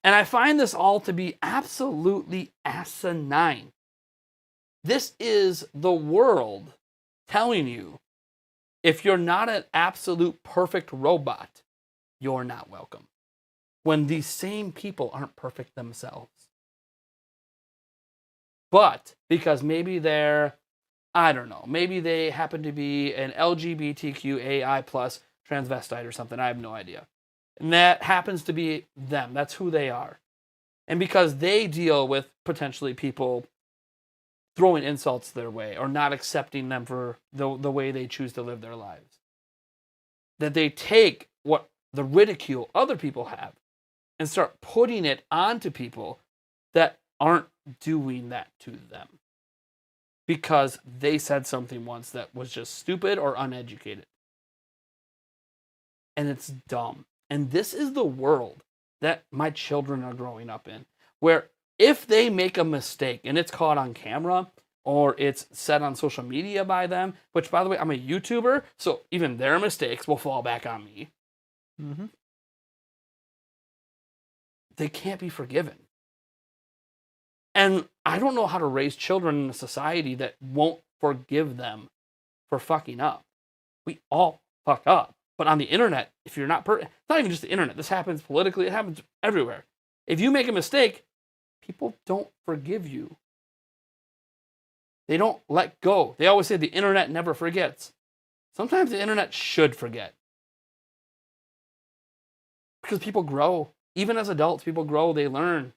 And I find this all to be absolutely asinine. This is the world telling you, if you're not an absolute perfect robot, you're not welcome. When these same people aren't perfect themselves. But because maybe they're, I don't know, maybe they happen to be an LGBTQAI plus transvestite or something, I have no idea. And that happens to be them. That's who they are. And because they deal with potentially people throwing insults their way or not accepting them for the way they choose to live their lives, that they take what the ridicule other people have and start putting it onto people that aren't doing that to them because they said something once that was just stupid or uneducated. And it's dumb. And this is the world that my children are growing up in, where if they make a mistake and it's caught on camera or it's said on social media by them, which, by the way, I'm a YouTuber, so even their mistakes will fall back on me. Mm-hmm. They can't be forgiven. And I don't know how to raise children in a society that won't forgive them for fucking up. We all fuck up. But on the internet, if you're not it's not even just the internet. This happens politically. It happens everywhere. If you make a mistake, people don't forgive you. They don't let go. They always say the internet never forgets. Sometimes the internet should forget. Because people grow. Even as adults, people grow. They learn.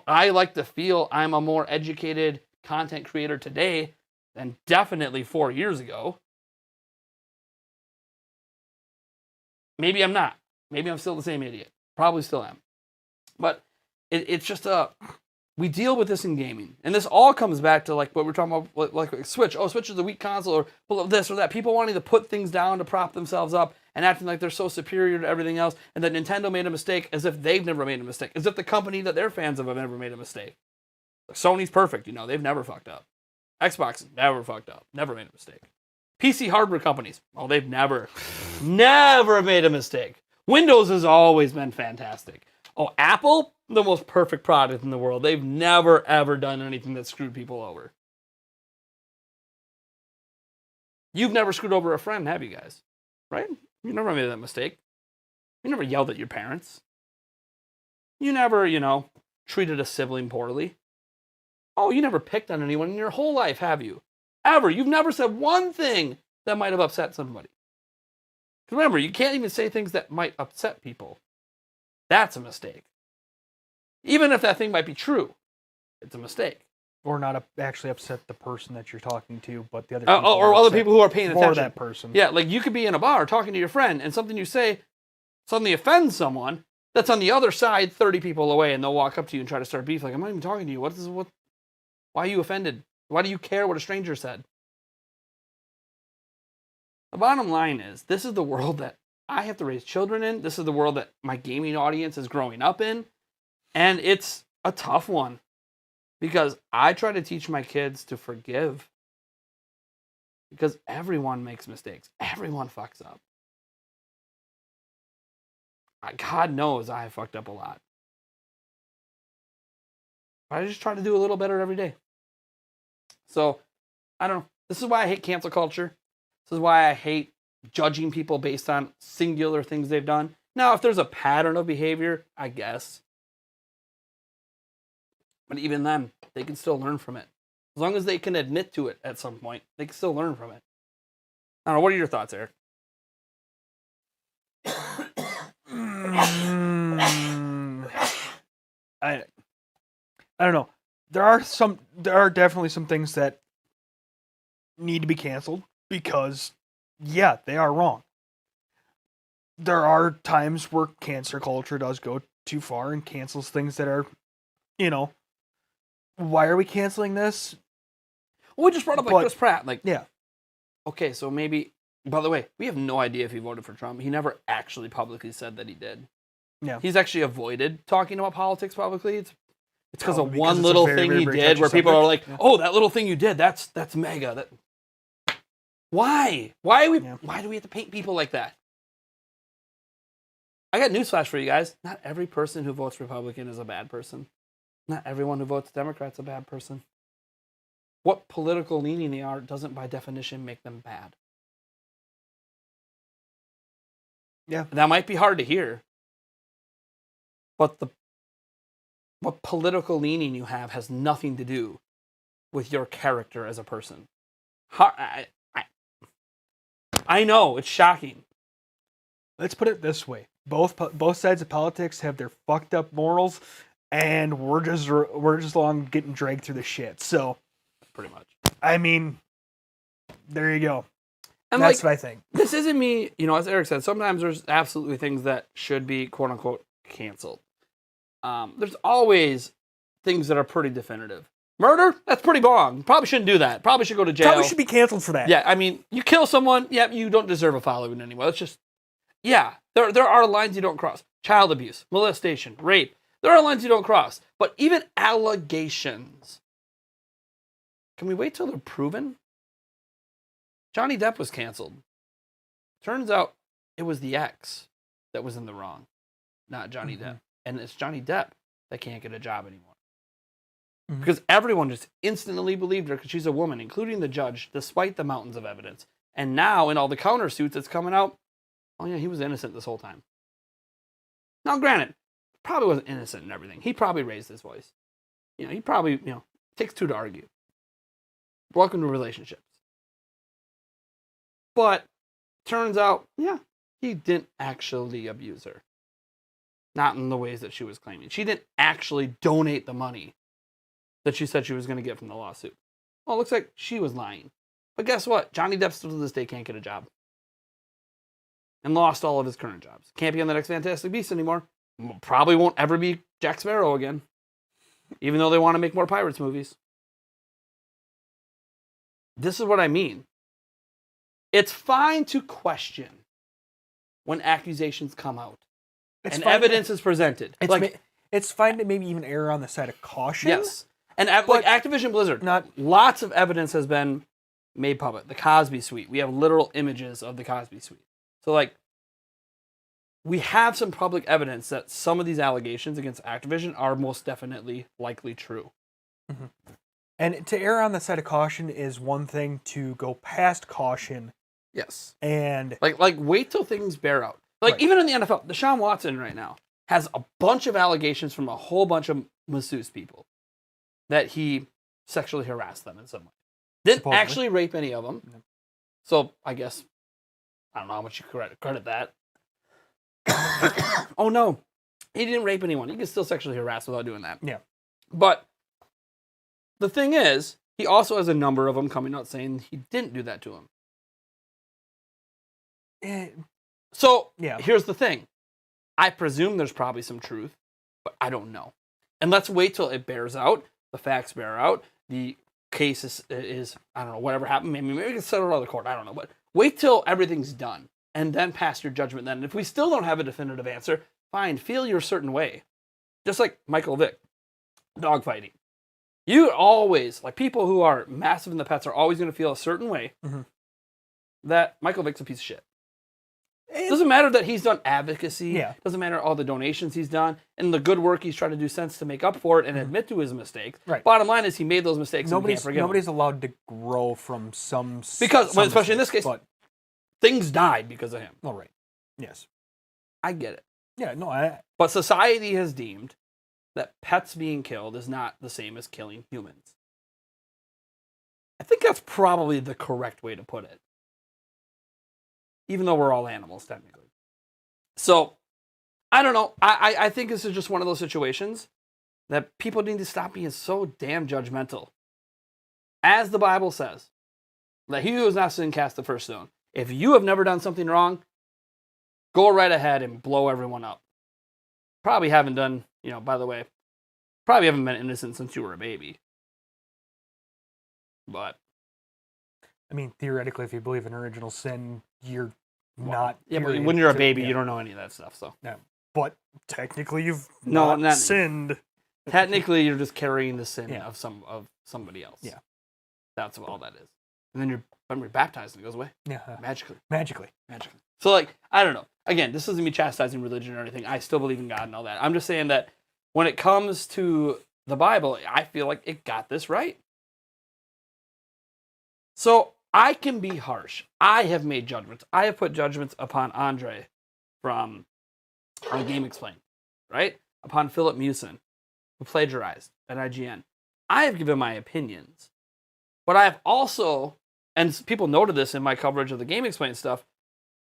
I like to feel I'm a more educated content creator today than definitely 4 years ago. Maybe I'm not. Maybe I'm still the same idiot. Probably still am. But it's just we deal with this in gaming. And this all comes back to like what we're talking about, like Switch. Oh, Switch is a weak console, or this or that. People wanting to put things down to prop themselves up and acting like they're so superior to everything else, and that Nintendo made a mistake as if they've never made a mistake, as if the company that they're fans of have never made a mistake. Sony's perfect, they've never fucked up. Xbox never fucked up, never made a mistake. PC hardware companies, they've never made a mistake. Windows has always been fantastic. Oh, Apple, the most perfect product in the world. They've never, ever done anything that screwed people over. You've never screwed over a friend, have you guys? Right? You never made that mistake. You never yelled at your parents. You never, treated a sibling poorly. Oh, you never picked on anyone in your whole life, have you? Ever. You've never said one thing that might have upset somebody. Remember, you can't even say things that might upset people. That's a mistake. Even if that thing might be true, it's a mistake. or not actually upset the person that you're talking to, but the other or other upset people who are paying for attention. that person. Yeah, like you could be in a bar talking to your friend, and something you say suddenly offends someone that's on the other side, 30 people away, and they'll walk up to you and try to start beef. Like, I'm not even talking to you. What? Why are you offended? Why do you care what a stranger said? The bottom line is, this is the world that I have to raise children in. This is the world that my gaming audience is growing up in. And it's a tough one because I try to teach my kids to forgive. Because everyone makes mistakes. Everyone fucks up. God knows I fucked up a lot. I just try to do a little better every day. So, I don't know. This is why I hate cancel culture. This is why I hate judging people based on singular things they've done. Now, if there's a pattern of behavior, I guess. But even then, they can still learn from it. As long as they can admit to it at some point, they can still learn from it. I don't know. What are your thoughts, Eric? I don't know. There are definitely some things that need to be canceled because, yeah, they are wrong. There are times where cancel culture does go too far and cancels things that are, why are we canceling this? Well, we just brought up like Chris Pratt. Like, yeah. Okay, so maybe, by the way, we have no idea if he voted for Trump. He never actually publicly said that he did. Yeah. He's actually avoided talking about politics publicly. It's because of because one it's a little very, thing very, he very did touchy where people are like, subject. oh, that little thing you did, that's mega. Why? Why do we have to paint people like that? I got newsflash for you guys. Not every person who votes Republican is a bad person. Not everyone who votes Democrat's a bad person. What political leaning they are doesn't by definition make them bad. Yeah. That might be hard to hear. But what political leaning you have has nothing to do with your character as a person. I know, it's shocking. Let's put it this way. Both sides of politics have their fucked up morals, and we're just along getting dragged through the shit. So, pretty much. I mean, there you go. And that's what I think. This isn't me, as Eric said, sometimes there's absolutely things that should be, quote unquote, canceled. There's always things that are pretty definitive. Murder? That's pretty wrong. Probably shouldn't do that. Probably should go to jail. Probably should be canceled for that. Yeah, I mean, you kill someone, you don't deserve a following anymore. It's just, there are lines you don't cross. Child abuse, molestation, rape. There are lines you don't cross. But even allegations, can we wait till they're proven? Johnny Depp was canceled. Turns out it was the ex that was in the wrong, not Johnny Depp. And it's Johnny Depp that can't get a job anymore. Because everyone just instantly believed her because she's a woman, including the judge, despite the mountains of evidence. And now, in all the countersuits that's coming out, oh yeah, he was innocent this whole time. Now, granted, probably wasn't innocent in everything. He probably raised his voice. He probably, takes two to argue. Welcome to relationships. But turns out, he didn't actually abuse her. Not in the ways that she was claiming. She didn't actually donate the money that she said she was going to get from the lawsuit. Well, it looks like she was lying. But guess what? Johnny Depp still to this day can't get a job. And lost all of his current jobs. Can't be on the next Fantastic Beasts anymore. Probably won't ever be Jack Sparrow again. Even though they want to make more Pirates movies. This is what I mean. It's fine to question when accusations come out. And evidence is presented. It's fine to maybe even err on the side of caution. Yes. And like Activision Blizzard, lots of evidence has been made public. The Cosby Suite. We have literal images of the Cosby Suite. So, we have some public evidence that some of these allegations against Activision are most definitely likely true. Mm-hmm. And to err on the side of caution is one thing. To go past caution, yes. And wait till things bear out. Even in the NFL, Deshaun Watson right now has a bunch of allegations from a whole bunch of masseuse people that he sexually harassed them in some way. Didn't actually rape any of them. No. So I guess, I don't know how much you credit that. Oh no, he didn't rape anyone. He can still sexually harass without doing that. Yeah. But the thing is, he also has a number of them coming out saying he didn't do that to him. So, Yeah. here's the thing. I presume there's probably some truth, but I don't know. And let's wait till it bears out. The facts bear out. The case is I don't know, whatever happened. Maybe we can settle it out of the court. I don't know. But wait till everything's done and then pass your judgment then. And if we still don't have a definitive answer, fine, feel your certain way. Just like Michael Vick, dogfighting. You always, like people who are massive in the pets are always going to feel a certain way that Michael Vick's a piece of shit. It doesn't matter that he's done advocacy. Yeah. Doesn't matter all the donations he's done and the good work he's trying to do since to make up for it and admit to his mistakes. Right. Bottom line is he made those mistakes. And we can't forgive nobody's him. allowed to grow from some Because, some especially in this mistakes, case, but, things died because of him. all right. Yes. I get it. Yeah. No. But society has deemed that pets being killed is not the same as killing humans. I think that's probably the correct way to put it. Even though we're all animals, technically. So, I don't know. I think this is just one of those situations that people need to stop being so damn judgmental. As the Bible says, let he who has not sinned cast the first stone. If you have never done something wrong, go right ahead and blow everyone up. Probably haven't done, by the way, probably haven't been innocent since you were a baby. But I mean, theoretically, if you believe in original sin, you're not. Yeah, but when you're a baby, you don't know any of that stuff. So. No. But technically, you've not sinned. Technically, you're just carrying the sin Yeah. of somebody else. Yeah. That's all that is. And then when you're baptized, and it goes away. Yeah. Magically. So, I don't know. Again, this isn't me chastising religion or anything. I still believe in God and all that. I'm just saying that when it comes to the Bible, I feel like it got this right. So, I can be harsh. I have made judgments. I have put judgments upon Andre from Game Explained, right? Upon Philip Mewson, who plagiarized at IGN. I have given my opinions. But I have also, and people noted this in my coverage of the Game Explained stuff,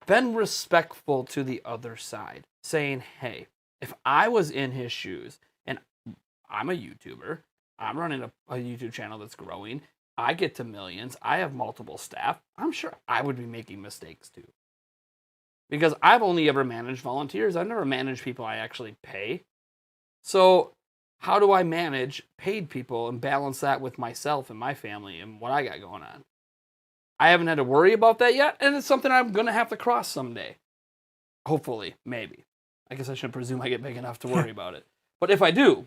been respectful to the other side. Saying, hey, if I was in his shoes, and I'm a YouTuber, I'm running a YouTube channel that's growing, I get to millions, I have multiple staff, I'm sure I would be making mistakes too. Because I've only ever managed volunteers. I've never managed people I actually pay. So how do I manage paid people and balance that with myself and my family and what I got going on? I haven't had to worry about that yet, and it's something I'm going to have to cross someday. Hopefully, maybe. I guess I shouldn't presume I get big enough to worry about it. But if I do,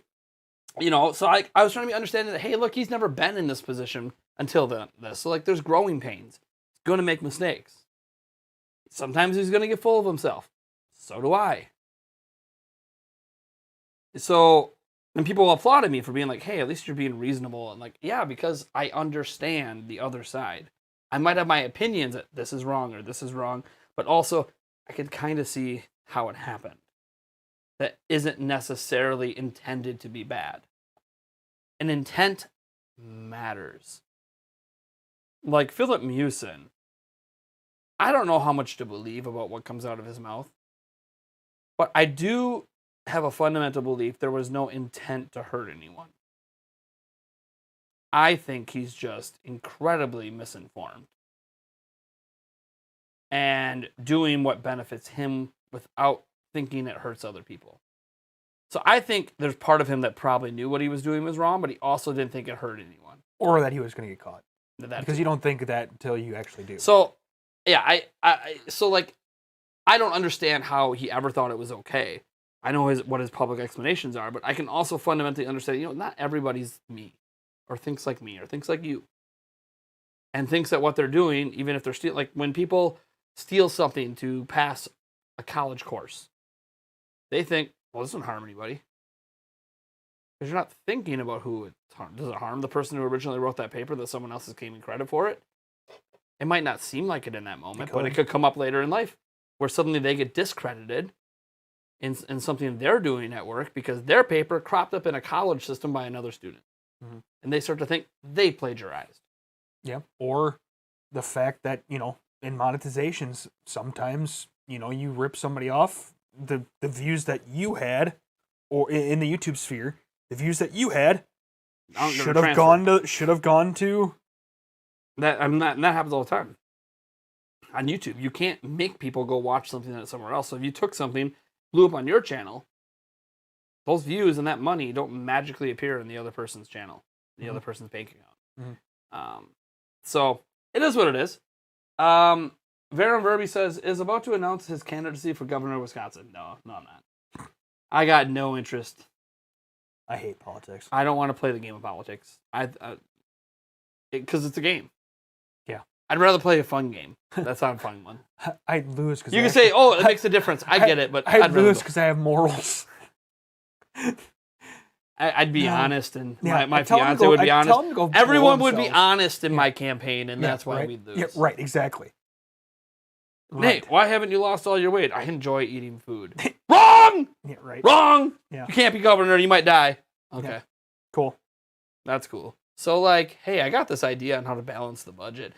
so I was trying to be understanding that, hey, look, he's never been in this position until this. So, there's growing pains. He's going to make mistakes. Sometimes he's going to get full of himself. So do I. So, and people applauded me for being like, hey, at least you're being reasonable. And yeah, because I understand the other side. I might have my opinions that this is wrong or this is wrong, but also I could kind of see how it happened. That isn't necessarily intended to be bad. And intent matters. Like Philip Mewson, I don't know how much to believe about what comes out of his mouth, but I do have a fundamental belief there was no intent to hurt anyone. I think he's just incredibly misinformed and doing what benefits him without thinking it hurts other people. So I think there's part of him that probably knew what he was doing was wrong, but he also didn't think it hurt anyone. Or that he was going to get caught. Because you don't think that until you actually do. So, yeah, I don't understand how he ever thought it was okay. I know what his public explanations are, but I can also fundamentally understand, not everybody's me, or thinks like me, or thinks like you. And thinks that what they're doing, even if they're stealing, when people steal something to pass a college course, they think, well, this doesn't harm anybody. Because you're not thinking about who it's harmed. Does it harm the person who originally wrote that paper that someone else is claiming credit for it? It might not seem like it in that moment, but it could come up later in life where suddenly they get discredited in something they're doing at work because their paper cropped up in a college system by another student. Mm-hmm. And they start to think they plagiarized. Yeah. Or the fact that, in monetizations, sometimes, you rip somebody off, the views that you had, or in the YouTube sphere, the views that you had Should have gone to. That happens all the time. On YouTube, you can't make people go watch something that's somewhere else. So if you took something, blew up on your channel, those views and that money don't magically appear in the other person's channel, the other person's bank account. So it is what it is. Varon Verby says, is about to announce his candidacy for governor of Wisconsin. No, I'm not. I got no interest. I hate politics. I don't want to play the game of politics. Because it's a game. Yeah. I'd rather play a fun game. That's not a fun one. I'd lose because you can say, "Oh, it makes a difference." I get it, but I'd lose because I have morals. I'd be honest, and my fiance would be honest. Everyone would be honest in my campaign, and that's why we'd lose. Yeah, right, exactly. Nate, why haven't you lost all your weight? I enjoy eating food. Wrong! Yeah, right. Wrong! Yeah. You can't be governor. You might die. Okay. Yeah. Cool. That's cool. So, like, hey, I got this idea on how to balance the budget.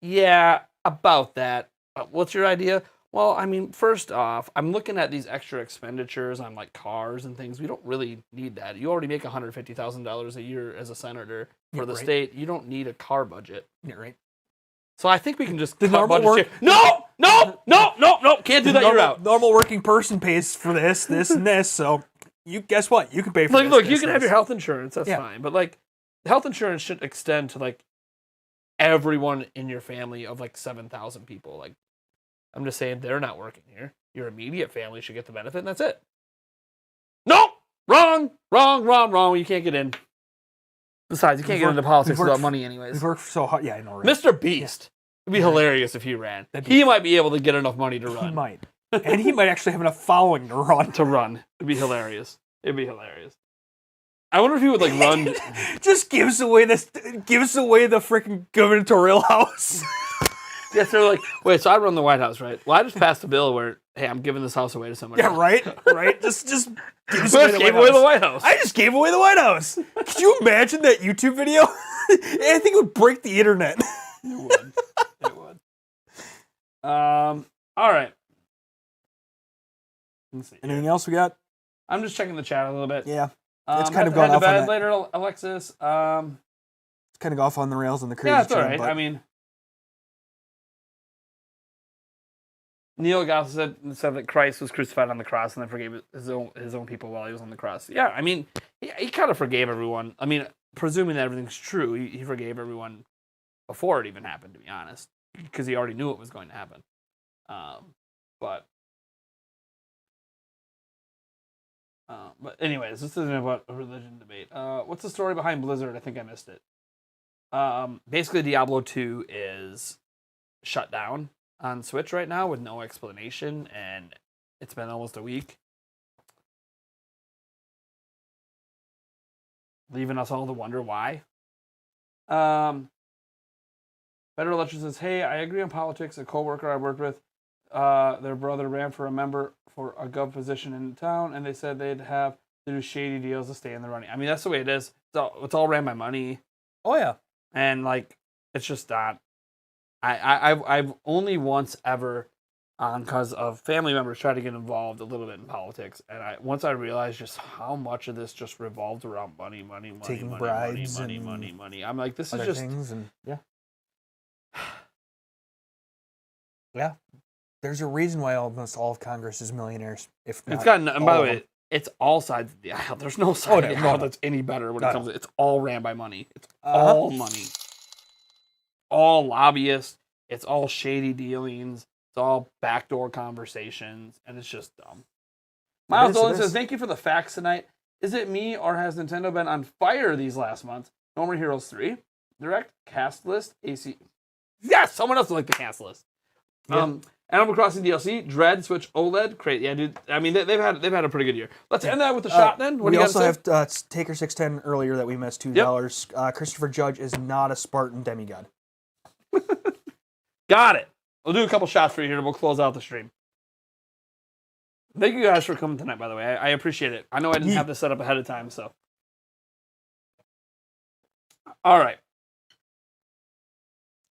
Yeah, about that. What's your idea? Well, I mean, first off, I'm looking at these extra expenditures on, like, cars and things. We don't really need that. You already make $150,000 a year as a senator for the state. You don't need a car budget. Yeah, right. So I think we can just cut budget. No! Can't do that. You're out. Normal working person pays for this, and this. So you guess what? You can pay for this. Look, you can have your health insurance. That's fine. But like, health insurance should extend to like everyone in your family of like 7,000 people. Like, I'm just saying they're not working here. Your immediate family should get the benefit, and that's it. No, wrong. You can't get in. Besides, you can't get into politics without money anyways. We've worked so hard. Yeah, I know, right? Mr. Beast. It'd be hilarious if he ran. He might be able to get enough money to run. He might. And he might actually have enough following to run. It'd be hilarious. I wonder if he would like run. Just gives away the freaking gubernatorial house. Yes, they're like, wait, so I run the White House, right? Well, I just passed a bill where, hey, I'm giving this house away to somebody. Yeah, right. Just gave away the White House. I just gave away the White House. Could you imagine that YouTube video? I think it would break the internet. It would. All right. Let's see. Anything else we got? I'm just checking the chat a little bit. Yeah. It's kind of gone off off on that. later, Alexis. It's kind of off on the rails on the crazy. Yeah, it's all right. I mean, Neil Goss said that Christ was crucified on the cross and then forgave his own people while he was on the cross. Yeah, I mean, he kind of forgave everyone. I mean, presuming that everything's true, he forgave everyone before it even happened, to be honest, because he already knew it was going to happen. But anyways, this isn't about a religion debate. What's the story behind Blizzard? I think I missed it. Basically, Diablo 2 is shut down on Switch right now with no explanation, and it's been almost a week. Leaving us all to wonder why. Better Electric says, hey, I agree on politics. A coworker I worked with, their brother ran for a member for a gov position in town, and they said they'd have to do shady deals to stay in the running. I mean, that's the way it is. It's all ran by money. Oh, yeah. And, like, it's just not. I've only once ever, because of family members, tried to get involved a little bit in politics, and once I realized just how much of this just revolved around money, taking bribes, money. I'm like, this is other just things, and yeah. There's a reason why almost all of Congress is millionaires. If not, it's gotten, and by the way, it's all sides of the aisle. There's no side of the aisle that's any better when it comes to it's all ran by money. It's all money. All lobbyists. It's all shady dealings. It's all backdoor conversations, and it's just dumb. Miles Dolan says, thank you for the facts tonight. Is it me, or has Nintendo been on fire these last months? No More Heroes 3, Direct, Cast List, AC. Yes! Someone else would like the cast list. Yeah. Animal Crossing DLC, Dread, Switch OLED, great. Yeah, dude. I mean, they've had a pretty good year. Let's end that with the shot then. What do you also have Taker 610 earlier that we missed $2. Yep. Christopher Judge is not a Spartan demigod. Got it. We'll do a couple shots for you here. We'll close out the stream. Thank you guys for coming tonight, by the way. I appreciate it. I know I didn't have this set up ahead of time, so. All right.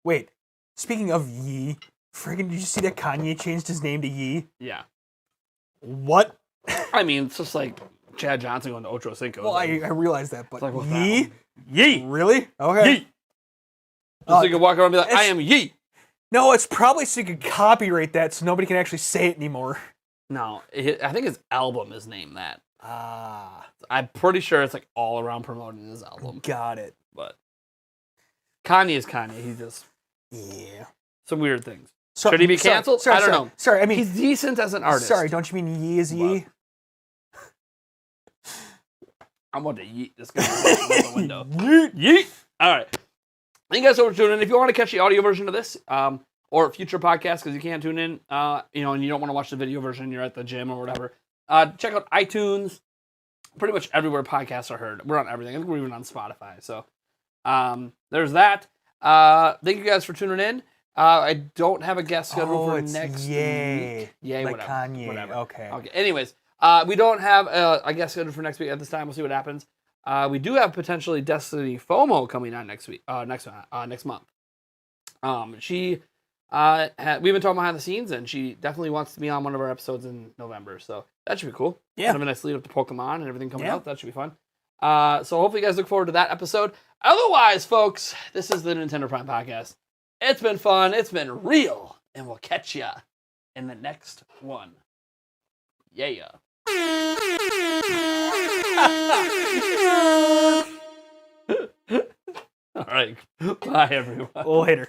Wait. Speaking of Yee, friggin', did you see that Kanye changed his name to Yee? Yeah. What? I mean, it's just like, Chad Johnson going to Ocho Cinco. Well, I realize that, but like, what's Yee? Yee. Really? Okay. Yee. So you can walk around and be like, I am Yee. No, it's probably so you can copyright that so nobody can actually say it anymore. No, I think his album is named that. Ah. I'm pretty sure it's like all around promoting his album. Got it. But Kanye is Kanye. He's just some weird things. Should he be canceled? I don't know. Sorry, I mean he's decent as an artist. Sorry, don't you mean Yee is Yee? I'm about to yeet this guy out the window. Yeet. All right. Thank you guys so much for tuning in. If you want to catch the audio version of this, or future podcasts, because you can't tune in, and you don't want to watch the video version, you're at the gym or whatever, check out iTunes. Pretty much everywhere podcasts are heard. We're on everything. I think we're even on Spotify. So there's that. Thank you guys for tuning in. I don't have a guest scheduled for next week. Yay, like whatever. Kanye. Whatever. Okay. Anyways, we don't have a guest scheduled for next week at this time. We'll see what happens. We do have potentially Destiny FOMO coming on next week. Next month. We've been talking behind the scenes, and she definitely wants to be on one of our episodes in November. So that should be cool. Yeah. Kind of a nice lead up to Pokemon and everything coming out. That should be fun. So hopefully you guys look forward to that episode. Otherwise, folks, this is the Nintendo Prime Podcast. It's been fun. It's been real. And we'll catch ya in the next one. Yeah. All right. Bye, everyone. Later.